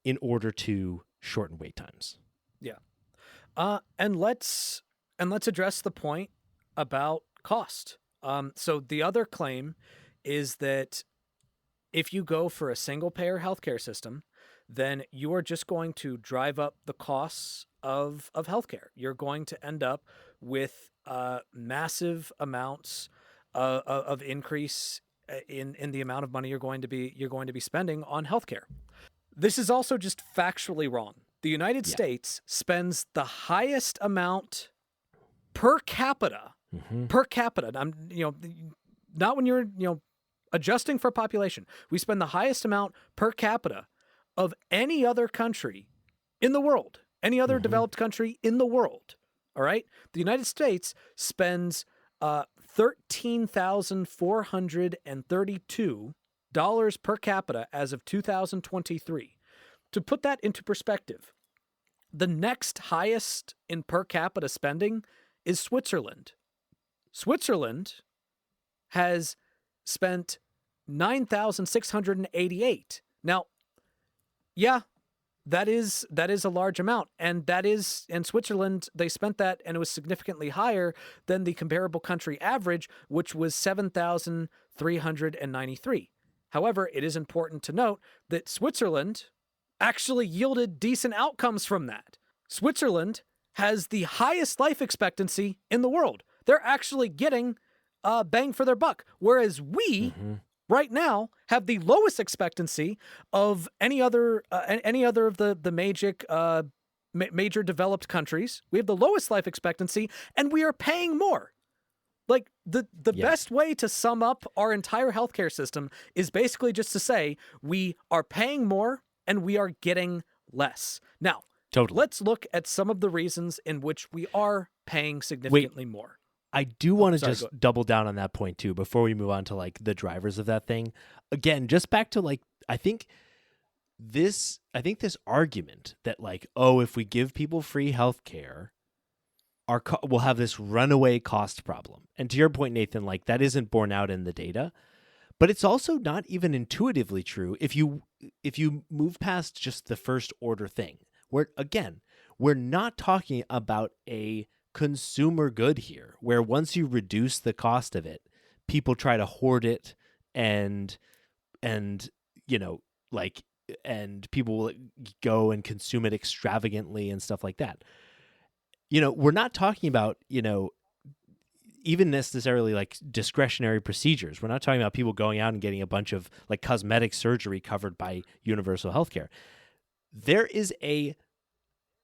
in order to shorten wait times. Yeah. And let's address the point about cost. So the other claim is that if you go for a single payer healthcare system, then you are just going to drive up the costs of healthcare. You're going to end up with massive amounts of increase in the amount of money you're going to be spending on healthcare. This is also just factually wrong. The United States spends the highest amount per capita. Per capita. I'm not when you're adjusting for population. We spend the highest amount per capita of any other country in the world. Any other developed country in the world. All right? The United States spends $13,432 per capita as of 2023. To put that into perspective, the next highest in per capita spending is Switzerland. Switzerland has spent $9,688. Now, yeah, that is a large amount, and that is in Switzerland. They spent that, and it was significantly higher than the comparable country average, which was $7,393. However, it is important to note that Switzerland actually yielded decent outcomes from that. Switzerland has the highest life expectancy in the world. They're actually getting bang for their buck, whereas we right now have the lowest expectancy of any other of the major developed countries. We have the lowest life expectancy, and we are paying more. Like the best way to sum up our entire healthcare system is basically just to say we are paying more and we are getting less. Now, let's look at some of the reasons in which we are paying significantly more. I do want to just double down on that point too before we move on to like the drivers of that thing. Again, just back to like I think this argument that like, oh, if we give people free healthcare, we'll have this runaway cost problem. And to your point, Nathan, like that isn't borne out in the data. But it's also not even intuitively true if you move past just the first order thing. We're not talking about a consumer good here, where once you reduce the cost of it, people try to hoard it and you know, like, and people will go and consume it extravagantly and stuff like that. We're not talking about, even necessarily like discretionary procedures. We're not talking about people going out and getting a bunch of like cosmetic surgery covered by universal healthcare. There is a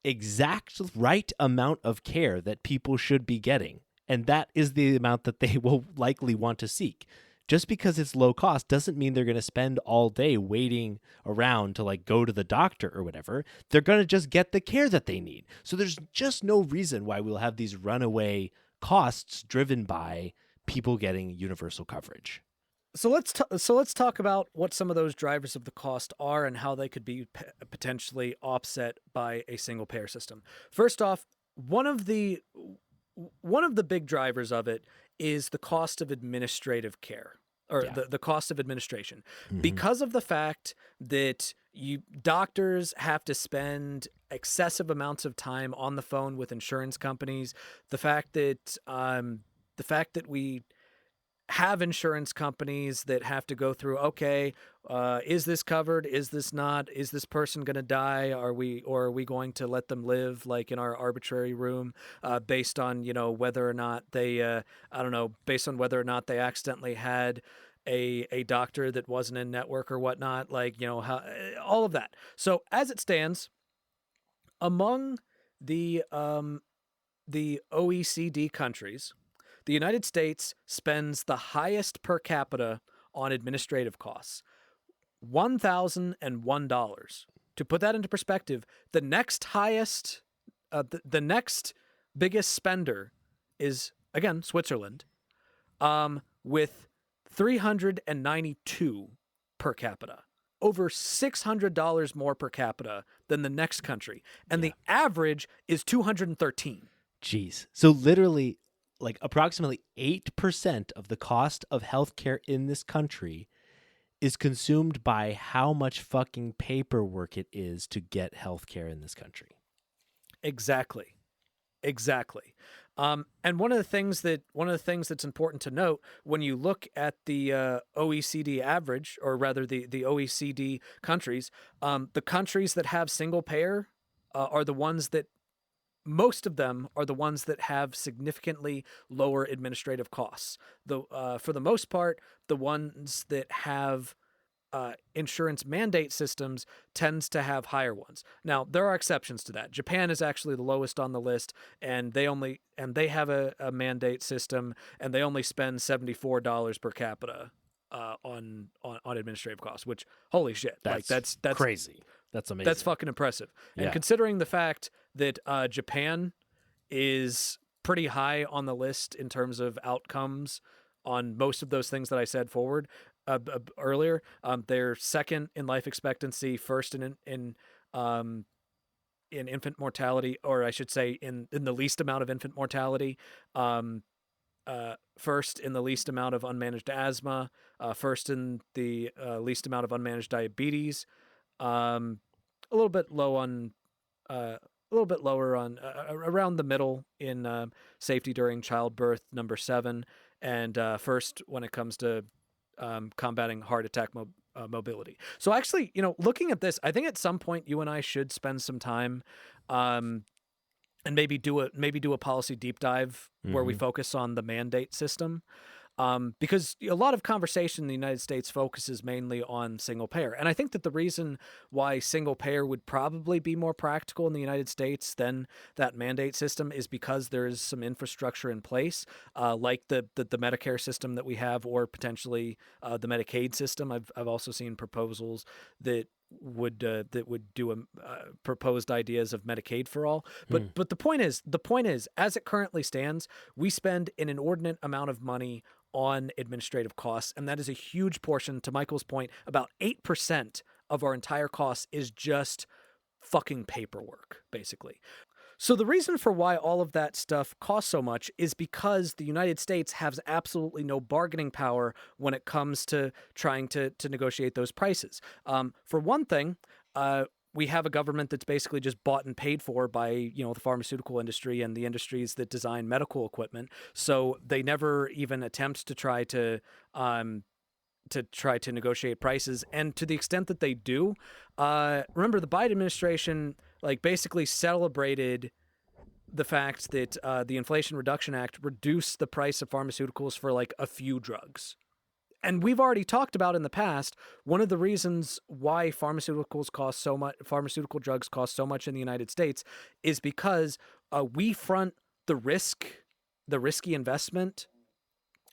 exact right amount of care that people should be getting, and that is the amount that they will likely want to seek. Just because it's low cost doesn't mean they're going to spend all day waiting around to like go to the doctor or whatever. They're going to just get the care that they need. So there's just no reason why we'll have these runaway costs driven by people getting universal coverage. So let's talk about what some of those drivers of the cost are and how they could be potentially offset by a single payer system. First off, one of the big drivers of it is the cost of administrative care, or the cost of administration, because of the fact that doctors have to spend excessive amounts of time on the phone with insurance companies. The fact that we have insurance companies that have to go through, okay, is this covered? Is this not? Is this person going to die? Are we going to let them live like in our arbitrary room, based on, whether or not they, based on whether or not they accidentally had a doctor that wasn't in network or whatnot, like, how, all of that. So as it stands, among the OECD countries, the United States spends the highest per capita on administrative costs, $1,001. To put that into perspective, the next highest, the next biggest spender is, again, Switzerland, with $392 per capita. Over $600 more per capita than the next country. And the average is $213. Jeez. So literally, like approximately 8% of the cost of healthcare in this country is consumed by how much fucking paperwork it is to get healthcare in this country. Exactly. And one of the things that's important to note when you look at the OECD average, or rather the OECD countries, the countries that have single payer are the ones that, most of them are the ones that have significantly lower administrative costs. For the most part, the ones that have insurance mandate systems tends to have higher ones. Now, there are exceptions to that. Japan is actually the lowest on the list, and they have a mandate system, and they only spend $74 per capita on administrative costs. Which, holy shit, that's crazy. That's amazing. That's fucking impressive. And considering the fact that Japan is pretty high on the list in terms of outcomes on most of those things that I said earlier, they're second in life expectancy, first in infant mortality, or I should say in the least amount of infant mortality, first in the least amount of unmanaged asthma, first in the least amount of unmanaged diabetes, a little bit lower on around the middle in safety during childbirth, number 7, and first when it comes to combating heart attack mobility. So actually, looking at this, I think at some point you and I should spend some time and maybe do a policy deep dive where we focus on the mandate system. Because a lot of conversation in the United States focuses mainly on single payer. And I think that the reason why single payer would probably be more practical in the United States than that mandate system is because there is some infrastructure in place, like the Medicare system that we have, or potentially the Medicaid system. I've also seen proposals that would do proposed ideas of Medicaid for all. But the point is, as it currently stands, we spend an inordinate amount of money on administrative costs, and that is a huge portion. To Michael's point, about 8% of our entire costs is just fucking paperwork, basically. So the reason for why all of that stuff costs so much is because the United States has absolutely no bargaining power when it comes to trying to negotiate those prices. For one thing, we have a government that's basically just bought and paid for by the pharmaceutical industry and the industries that design medical equipment. So they never even attempt um, to try to negotiate prices. And to the extent that they do, remember the Biden administration like basically celebrated the fact that the Inflation Reduction Act reduced the price of pharmaceuticals for like a few drugs. And we've already talked about in the past, one of the reasons why pharmaceutical drugs cost so much in the United States is because we front the risky investment,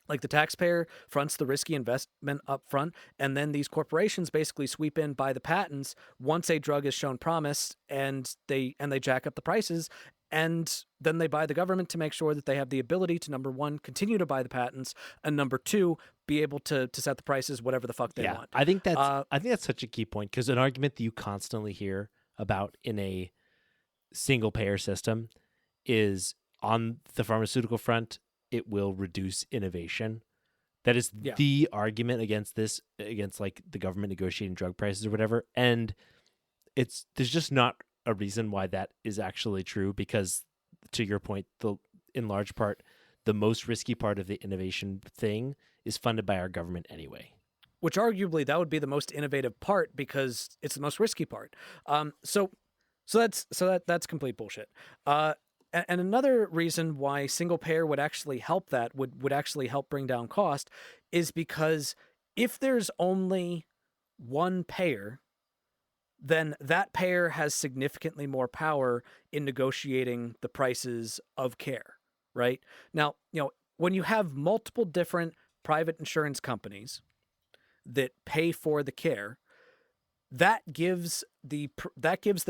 like the taxpayer fronts the risky investment up front, and then these corporations basically sweep in, buy the patents once a drug is shown promise, and they jack up the prices, and then they buy the government to make sure that they have the ability to, number one, continue to buy the patents, and number two, be able to set the prices whatever the fuck they Yeah, want. I think that's such a key point, because an argument that you constantly hear about in a single payer system is, on the pharmaceutical front, it will reduce innovation. That is Yeah. the argument against this, against like the government negotiating drug prices or whatever. And there's just not a reason why that is actually true, because, to your point, in large part, the most risky part of the innovation thing is funded by our government anyway. Which arguably that would be the most innovative part because it's the most risky part. So that's complete bullshit. And another reason why single payer would actually help would actually help bring down cost is because if there's only one payer, then that payer has significantly more power in negotiating the prices of care, right? Now, when you have multiple different private insurance companies that pay for the care, that gives the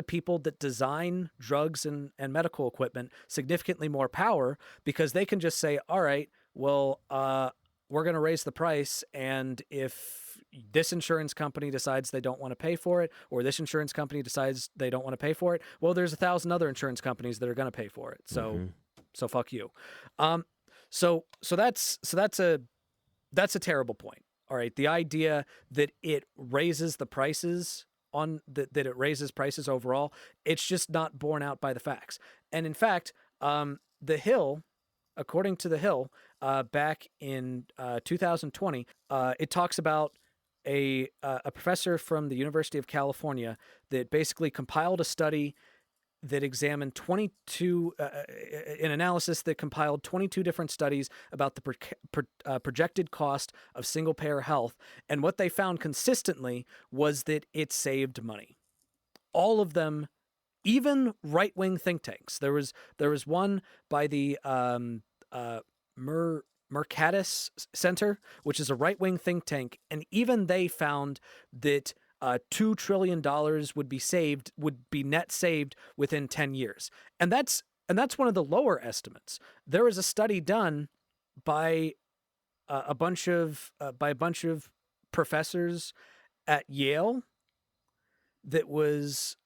people that design drugs and medical equipment significantly more power, because they can just say, all right, well, we're going to raise the price, and if this insurance company decides they don't want to pay for it, or this insurance company decides they don't want to pay for it, well, there's 1,000 other insurance companies that are going to pay for it. So fuck you. So that's a terrible point. All right, the idea that it raises the prices that it raises prices overall, it's just not borne out by the facts. And in fact, the Hill, according to the Hill, back in 2020, it talks about a professor from the University of California that basically compiled a study that examined an analysis that compiled 22 different studies about the projected cost of single payer health. And what they found consistently was that it saved money. All of them, even right-wing think tanks. There was one by the Mercatus Center, which is a right-wing think tank, and even they found that $2 trillion would be net saved within 10 years. And that's one of the lower estimates. There was a study done by a bunch of professors at Yale that was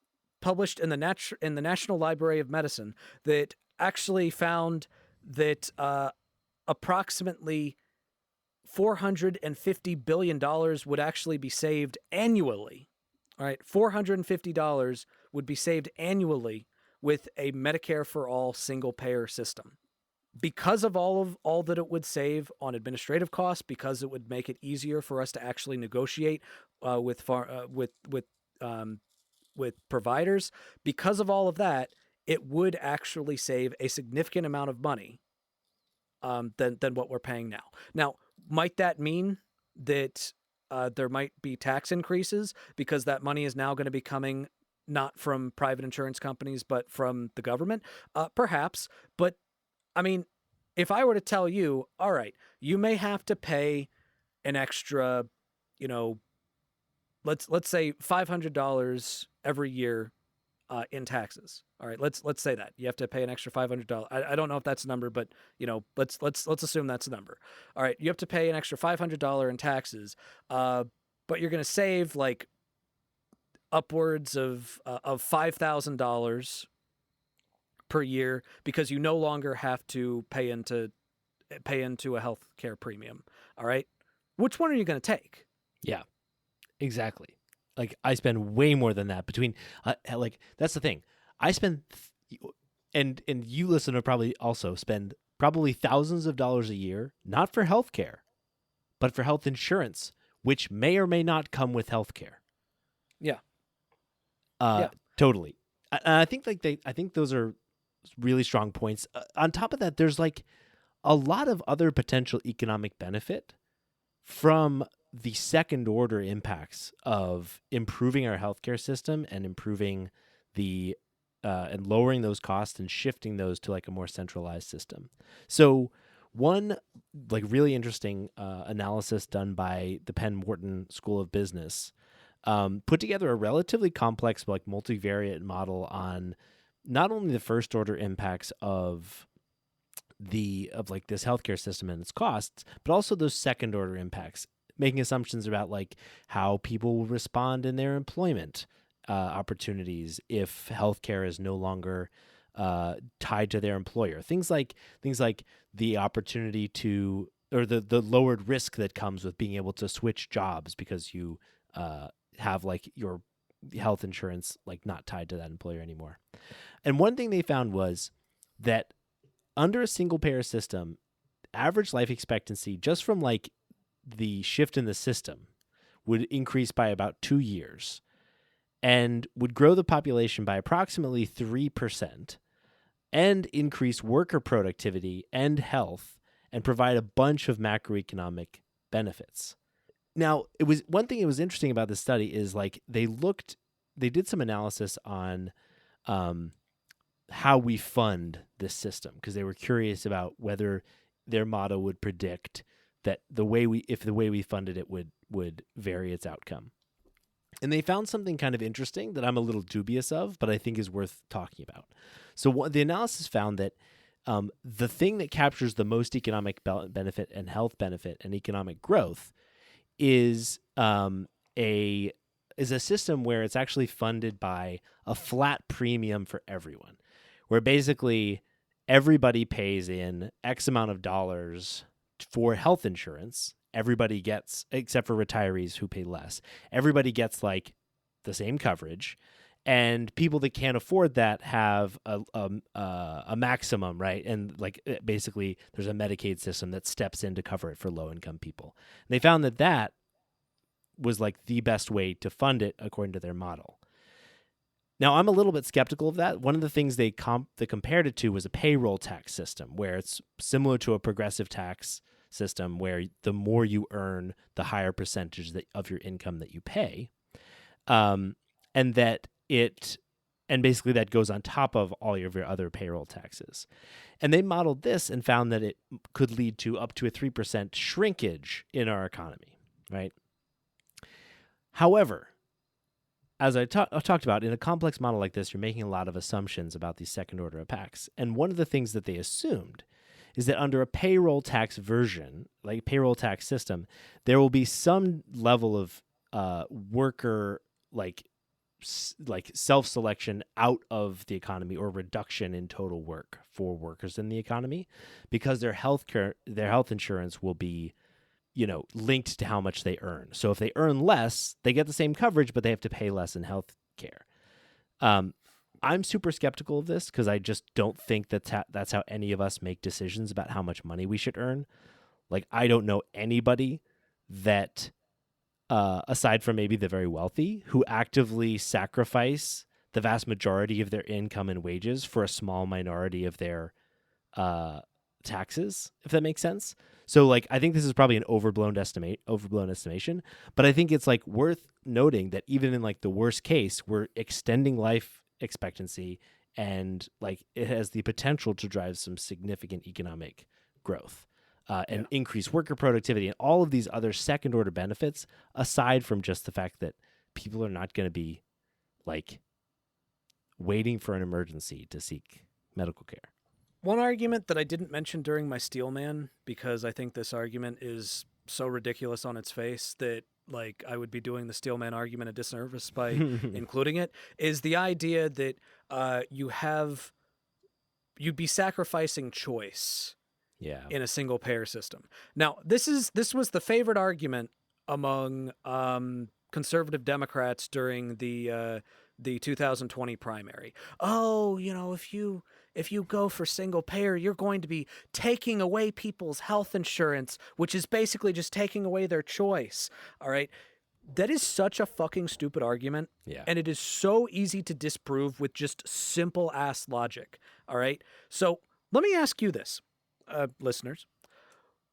published in the National Library of Medicine that actually found that approximately $450 billion would actually be saved annually. All right, $450 would be saved annually with a Medicare for all single payer system. Because of all that it would save on administrative costs, because it would make it easier for us to actually negotiate with providers, because of all of that, it would actually save a significant amount of money than what we're paying now. Now, might that mean that there might be tax increases because that money is now going to be coming not from private insurance companies but from the government? Perhaps, but I mean, if I were to tell you, all right, you may have to pay an extra, let's say $500 every year in taxes. All right, let's say that you have to pay an extra $500. I don't know if that's a number, but let's assume that's a number. All right, you have to pay an extra $500 in taxes, but you're going to save like upwards of $5,000 per year because you no longer have to pay into a health care premium. All right. Which one are you going to take? Yeah, exactly. Like I spend way more than that between like that's the thing. I spend and you listener probably also spend probably thousands of dollars a year not for health care, but for health insurance, which may or may not come with health care. Yeah. Uh Yeah. totally. I think I think those are really strong points. On top of that, there's like a lot of other potential economic benefit from the second order impacts of improving our healthcare system and improving the and lowering those costs and shifting those to like a more centralized system. So one like really interesting analysis done by the Penn Wharton School of Business put together a relatively complex like multivariate model on not only the first order impacts of like this healthcare system and its costs, but also those second order impacts, making assumptions about like how people will respond in their employment opportunities if healthcare is no longer tied to their employer. Things like the opportunity to or the lowered risk that comes with being able to switch jobs because you have like your health insurance like not tied to that employer anymore. And one thing they found was that under a single payer system, average life expectancy just from like the shift in the system would increase by about 2 years and would grow the population by approximately 3% and increase worker productivity and health and provide a bunch of macroeconomic benefits. Now, it was one thing that was interesting about this study is like they did some analysis on how we fund this system because they were curious about whether their model would predict that the way we funded it would vary its outcome. And they found something kind of interesting that I'm a little dubious of, but I think is worth talking about. So the analysis found that the thing that captures the most economic benefit and health benefit and economic growth is a system where it's actually funded by a flat premium for everyone, where basically everybody pays in X amount of dollars for health insurance. Everybody gets, except for retirees who pay less, everybody gets like the same coverage. And people that can't afford that have a maximum, right? And like basically there's a Medicaid system that steps in to cover it for low income people. And they found that was like the best way to fund it according to their model. Now, I'm a little bit skeptical of that. One of the things they compared it to was a payroll tax system, where it's similar to a progressive tax system, where the more you earn, the higher percentage of your income that you pay, and basically that goes on top of all of your other payroll taxes. And they modeled this and found that it could lead to up to a 3% shrinkage in our economy, right? However, as I talked about, in a complex model like this, you're making a lot of assumptions about these second order impacts. And one of the things that they assumed is that under a payroll tax version, like payroll tax system, there will be some level of worker like self-selection out of the economy or reduction in total work for workers in the economy because their health insurance will be linked to how much they earn. So if they earn less, they get the same coverage, but they have to pay less in health care. I'm super skeptical of this because I just don't think that's how any of us make decisions about how much money we should earn. Like, I don't know anybody that, aside from maybe the very wealthy, who actively sacrifice the vast majority of their income and wages for a small minority of their taxes, if that makes sense. So like I think this is probably an overblown estimation, but I think it's like worth noting that even in like the worst case, we're extending life expectancy and like it has the potential to drive some significant economic growth and increase worker productivity and all of these other second order benefits aside from just the fact that people are not going to be like waiting for an emergency to seek medical care. One argument that I didn't mention during my Steelman, because I think this argument is so ridiculous on its face that like I would be doing the Steelman argument a disservice by including it, is the idea that you have you'd be sacrificing choice Yeah. in a single payer system. Now, this was the favorite argument among conservative Democrats during the 2020 primary. Oh, if you go for single payer, you're going to be taking away people's health insurance, which is basically just taking away their choice. All right. That is such a fucking stupid argument. Yeah. And it is so easy to disprove with just simple ass logic. All right. So let me ask you this, listeners.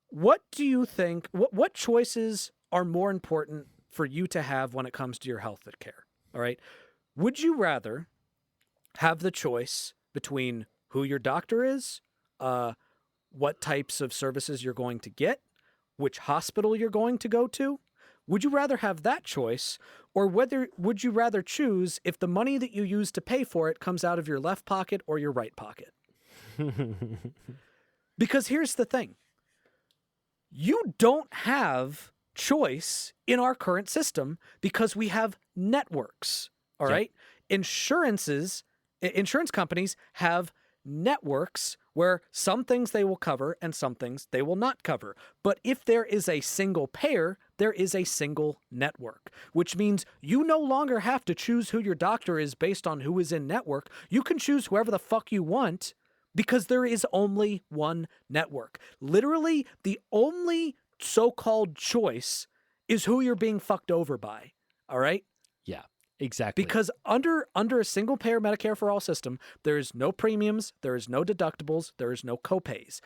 What do you think? What choices are more important for you to have when it comes to your health care? All right. Would you rather have the choice between who your doctor is, what types of services you're going to get, which hospital you're going to go to? Would you rather have that choice, or would you rather choose if the money that you use to pay for it comes out of your left pocket or your right pocket? Because here's the thing. You don't have choice in our current system because we have networks, all right? Insurance companies have networks where some things they will cover and some things they will not cover. But if there is a single payer, there is a single network, which means you no longer have to choose who your doctor is based on who is in network. You can choose whoever the fuck you want because there is only one network. Literally, the only so-called choice is who you're being fucked over by, all right? Yeah. Exactly. Because under a single payer Medicare for all system, there is no premiums, there is no deductibles, there is no copays.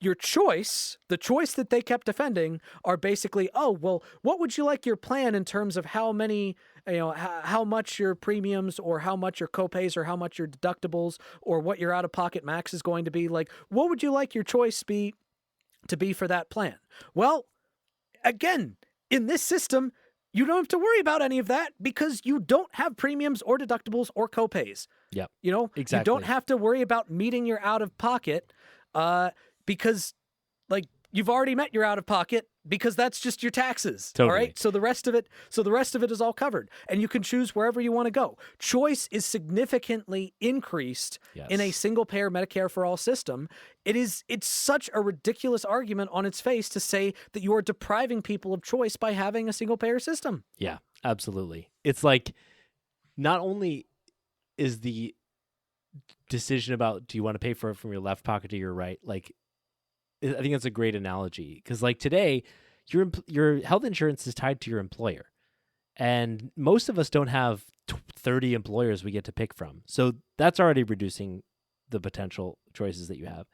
Your choice, the choice that they kept defending, are basically, oh, well, what would you like your plan in terms of how many, how much your premiums or how much your copays or how much your deductibles or what your out-of-pocket max is going to be? Like, what would you like your choice to be for that plan? Well, again, in this system, you don't have to worry about any of that because you don't have premiums or deductibles or copays. Yep. Exactly. You don't have to worry about meeting your out of pocket because like you've already met your out of pocket because that's just your taxes. Totally. All right. So the rest of it is all covered and you can choose wherever you want to go. Choice is significantly increased in a single payer Medicare for all system. It's such a ridiculous argument on its face to say that you are depriving people of choice by having a single payer system. Yeah, absolutely. It's like not only is the decision about do you want to pay for it from your left pocket or your right, like I think that's a great analogy because like today your health insurance is tied to your employer and most of us don't have 30 employers we get to pick from. So that's already reducing the potential choices that you have.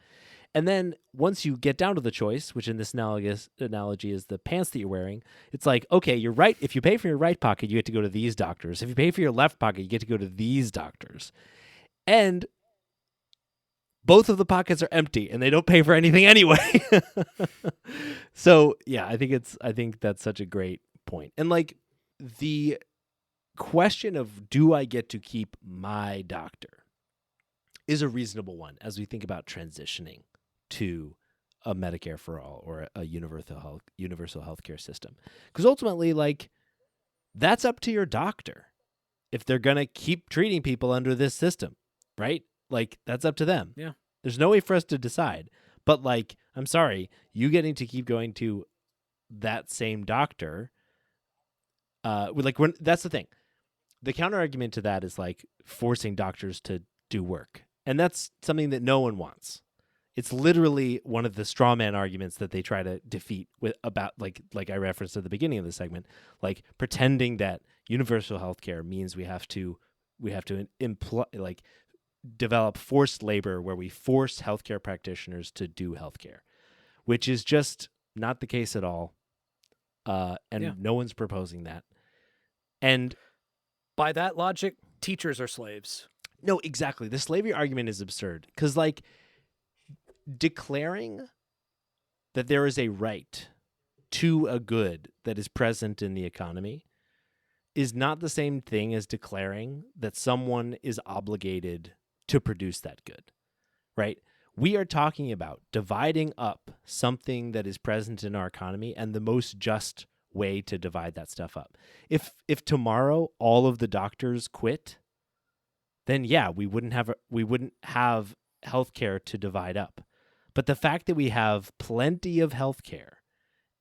And then once you get down to the choice, which in this analogy is the pants that you're wearing, it's like, okay, you're right. If you pay for your right pocket, you get to go to these doctors. If you pay for your left pocket, you get to go to these doctors. And both of the pockets are empty and they don't pay for anything anyway. So yeah, I think that's such a great point. And like the question of do I get to keep my doctor is a reasonable one as we think about transitioning to a Medicare for all or a universal healthcare system. Because ultimately, like, that's up to your doctor if they're going to keep treating people under this system, right? Like, that's up to them. Yeah. There's no way for us to decide. But, like, I'm sorry, you getting to keep going to that same doctor, that's the thing. The counter argument to that is, like, forcing doctors to do work. And that's something that no one wants. It's literally one of the straw man arguments that they try to defeat with about like I referenced at the beginning of the segment, like pretending that universal healthcare means we have to develop forced labor where we force healthcare practitioners to do healthcare, which is just not the case at all. No one's proposing that. And by that logic, teachers are slaves. No, exactly. The slavery argument is absurd because, like, declaring that there is a right to a good that is present in the economy is not the same thing as declaring that someone is obligated to produce that good, right? We are talking about dividing up something that is present in our economy and the most just way to divide that stuff up. If tomorrow all of the doctors quit, then yeah, we wouldn't have healthcare to divide up. But the fact that we have plenty of healthcare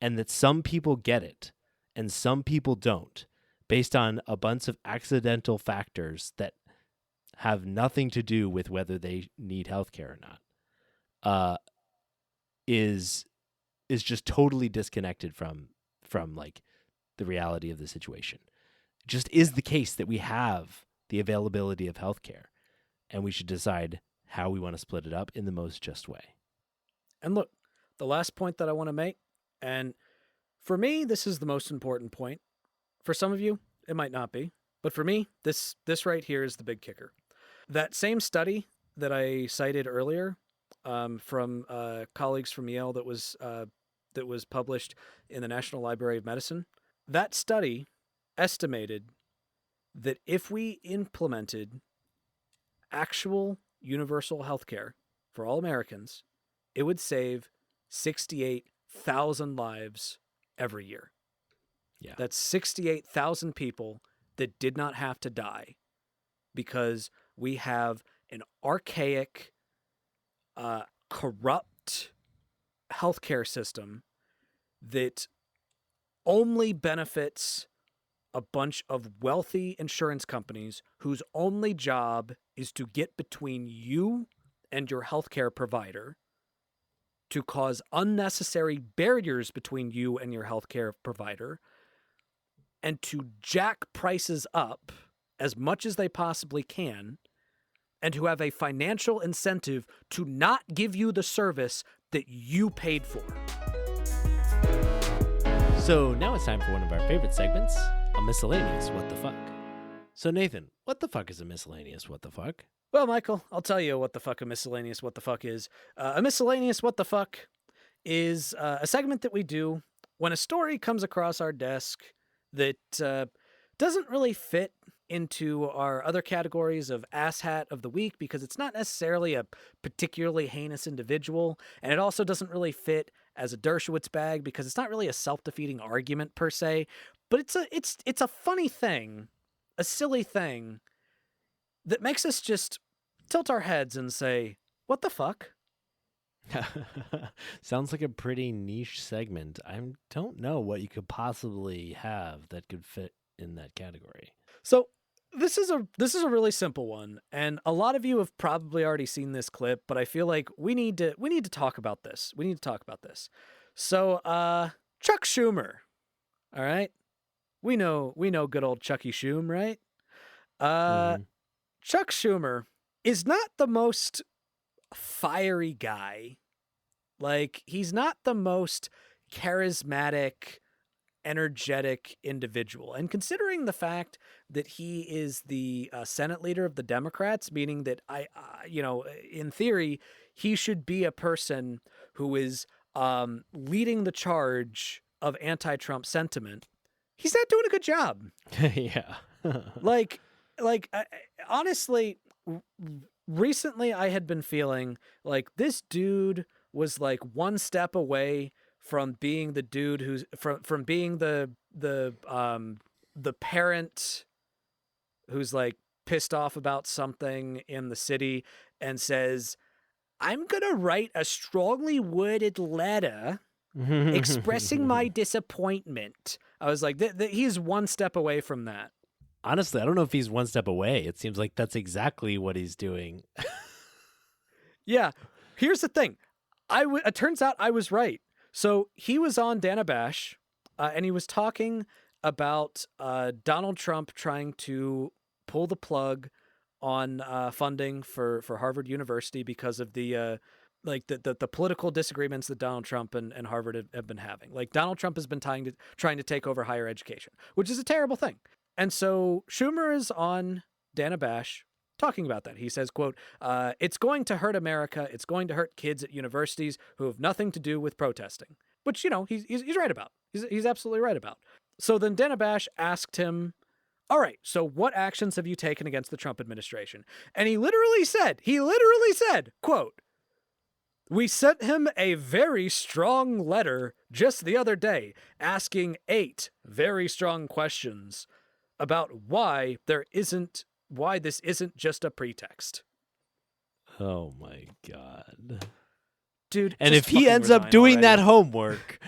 and that some people get it and some people don't, based on a bunch of accidental factors that have nothing to do with whether they need healthcare or not, is just totally disconnected from like the reality of the situation. It just is the case that we have the availability of healthcare, and we should decide how we want to split it up in the most just way. And look, the last point that I want to make, and for me, this is the most important point. For some of you, it might not be. But for me, this right here is the big kicker. That same study that I cited earlier from colleagues from Yale that was published in the National Library of Medicine, that study estimated that if we implemented actual universal health care for all Americans, it would save 68,000 lives every year. Yeah. That's 68,000 people that did not have to die because we have an archaic, corrupt healthcare system that only benefits a bunch of wealthy insurance companies whose only job is to get between you and your healthcare provider, to cause unnecessary barriers between you and your healthcare provider, and to jack prices up as much as they possibly can, and who have a financial incentive to not give you the service that you paid for. So now it's time for one of our favorite segments, a miscellaneous what the fuck. So Nathan, what the fuck is a miscellaneous what the fuck? Well, Michael, I'll tell you what the fuck a miscellaneous what the fuck is. A miscellaneous what the fuck is a segment that we do when a story comes across our desk that doesn't really fit into our other categories of asshat of the week, because it's not necessarily a particularly heinous individual, and it also doesn't really fit as a Dershowitz bag because it's not really a self-defeating argument per se, but it's a funny thing, a silly thing that makes us just tilt our heads and say, what the fuck? Sounds like a pretty niche segment. I don't know what you could possibly have that could fit in that category. So this is a really simple one, and a lot of you have probably already seen this clip, but I feel like we need to talk about this. We need to talk about this. So Chuck Schumer, all right? We know good old Chucky Schumer, right? Chuck Schumer is not the most fiery guy. Like, he's not the most charismatic, energetic individual. And considering the fact that he is the Senate leader of the Democrats, meaning that in theory, he should be a person who is leading the charge of anti-Trump sentiment, he's not doing a good job. Yeah. Honestly, recently I had been feeling like this dude was like one step away from being the dude who's from being the parent who's like pissed off about something in the city and says, I'm gonna write a strongly worded letter expressing my disappointment. I was like, he's one step away from that. Honestly, I don't know if he's one step away. It seems like that's exactly what he's doing. Yeah. Here's the thing. It turns out I was right. So he was on Dana Bash, and he was talking about Donald Trump trying to pull the plug on funding for Harvard University because of the political disagreements that Donald Trump and Harvard have been having. Like, Donald Trump has been trying to take over higher education, which is a terrible thing. And so Schumer is on Dana Bash talking about that. He says, quote, it's going to hurt America. It's going to hurt kids at universities who have nothing to do with protesting, which, he's right about. He's absolutely right about. So then Dana Bash asked him, all right, so what actions have you taken against the Trump administration? And he literally said, quote, we sent him a very strong letter just the other day asking 8 very strong questions about why this isn't just a pretext. Oh my God. Dude, And just if he fucking ends up resign doing already. that homework,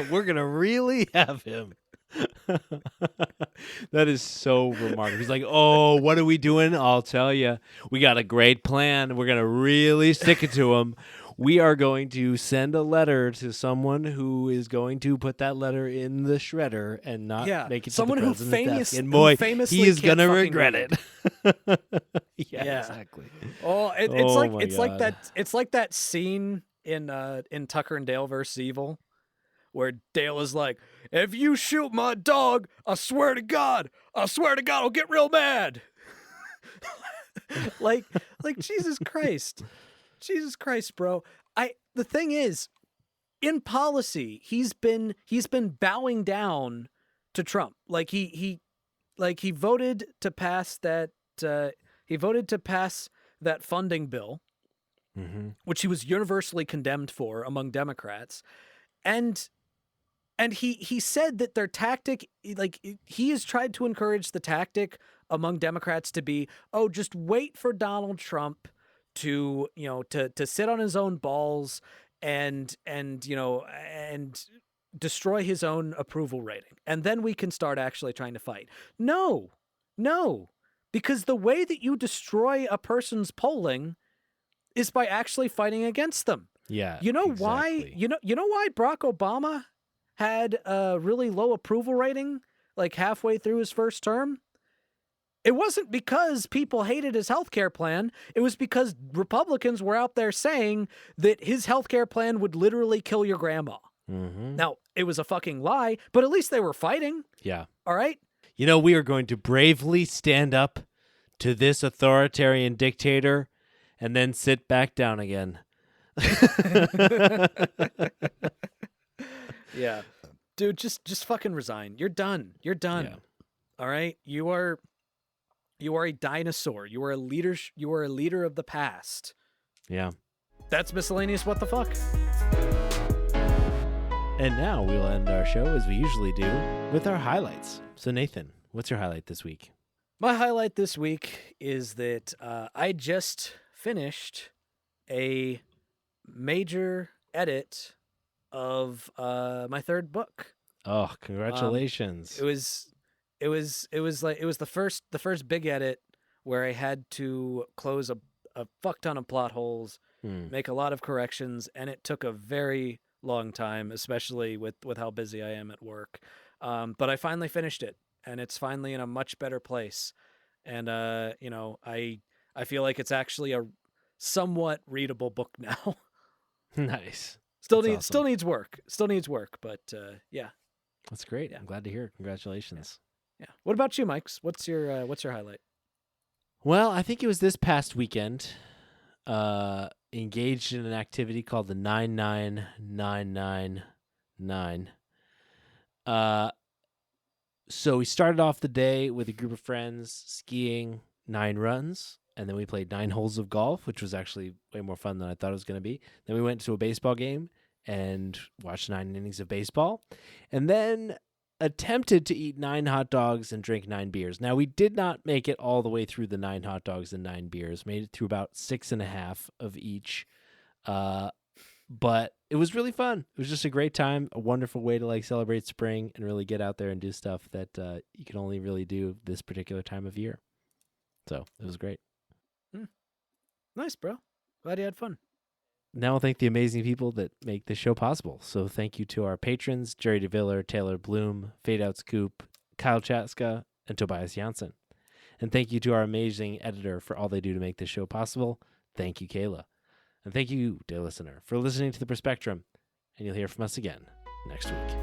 we're going to really have him. That is so remarkable. He's like, oh, what are we doing? I'll tell you. We got a great plan. We're going to really stick it to him. We are going to send a letter to someone who is going to put that letter in the shredder and not make it someone to the who president's desk. And who boy, famously he is can't going to fucking regret read. it. Yeah, exactly. Oh, it's Oh like my it's like God. that. It's like that scene in Tucker and Dale vs. Evil, where Dale is like, "If you shoot my dog, I swear to God, I'll get real mad." like Jesus Christ, bro. The thing is, in policy, he's been bowing down to Trump. Like he voted to pass that funding bill, which he was universally condemned for among Democrats, and he said that their tactic, like, he has tried to encourage the tactic among Democrats to be, oh, just wait for Donald Trump to sit on his own balls and destroy his own approval rating, and then we can start actually trying to fight. No, because the way that you destroy a person's polling is by actually fighting against them. Yeah. You know exactly. why? You know why Barack Obama had a really low approval rating like halfway through his first term? It wasn't because people hated his healthcare plan. It was because Republicans were out there saying that his healthcare plan would literally kill your grandma. Now, it was a fucking lie, but at least they were fighting. Yeah. All right? You know, we are going to bravely stand up to this authoritarian dictator and then sit back down again. Yeah. Dude, just fucking resign. You're done. Yeah. All right? You are a dinosaur. You are a leader of the past. Yeah. That's miscellaneous what the fuck. And now we'll end our show as we usually do with our highlights. So Nathan, what's your highlight this week? My highlight this week is that I just finished a major edit of my third book. Oh, congratulations. It was the first big edit where I had to close a fuck ton of plot holes, make a lot of corrections, and it took a very long time, especially with how busy I am at work. But I finally finished it, and it's finally in a much better place. And I feel like it's actually a somewhat readable book now. Nice. Still needs work, but yeah. That's great. Yeah. I'm glad to hear. Congratulations. Yeah. What about you, Mike's? What's your highlight? Well, I think it was this past weekend. Engaged in an activity called the 99999. So we started off the day with a group of friends skiing 9 runs, and then we played 9 holes of golf, which was actually way more fun than I thought it was going to be. Then we went to a baseball game and watched 9 innings of baseball, and then attempted to eat 9 hot dogs and drink 9 beers. Now, we did not make it all the way through the 9 hot dogs and 9 beers. Made it through about 6.5 of each. But it was really fun. It was just a great time, a wonderful way to celebrate spring and really get out there and do stuff that you can only really do this particular time of year. So it was great. Nice, bro. Glad you had fun. Now I'll thank the amazing people that make this show possible. So thank you to our patrons, Jerry DeViller, Taylor Bloom, Fade Out Scoop, Kyle Chatska, and Tobias Janssen. And thank you to our amazing editor for all they do to make this show possible. Thank you, Kayla. And thank you, dear listener, for listening to The Perspectrum. And you'll hear from us again next week.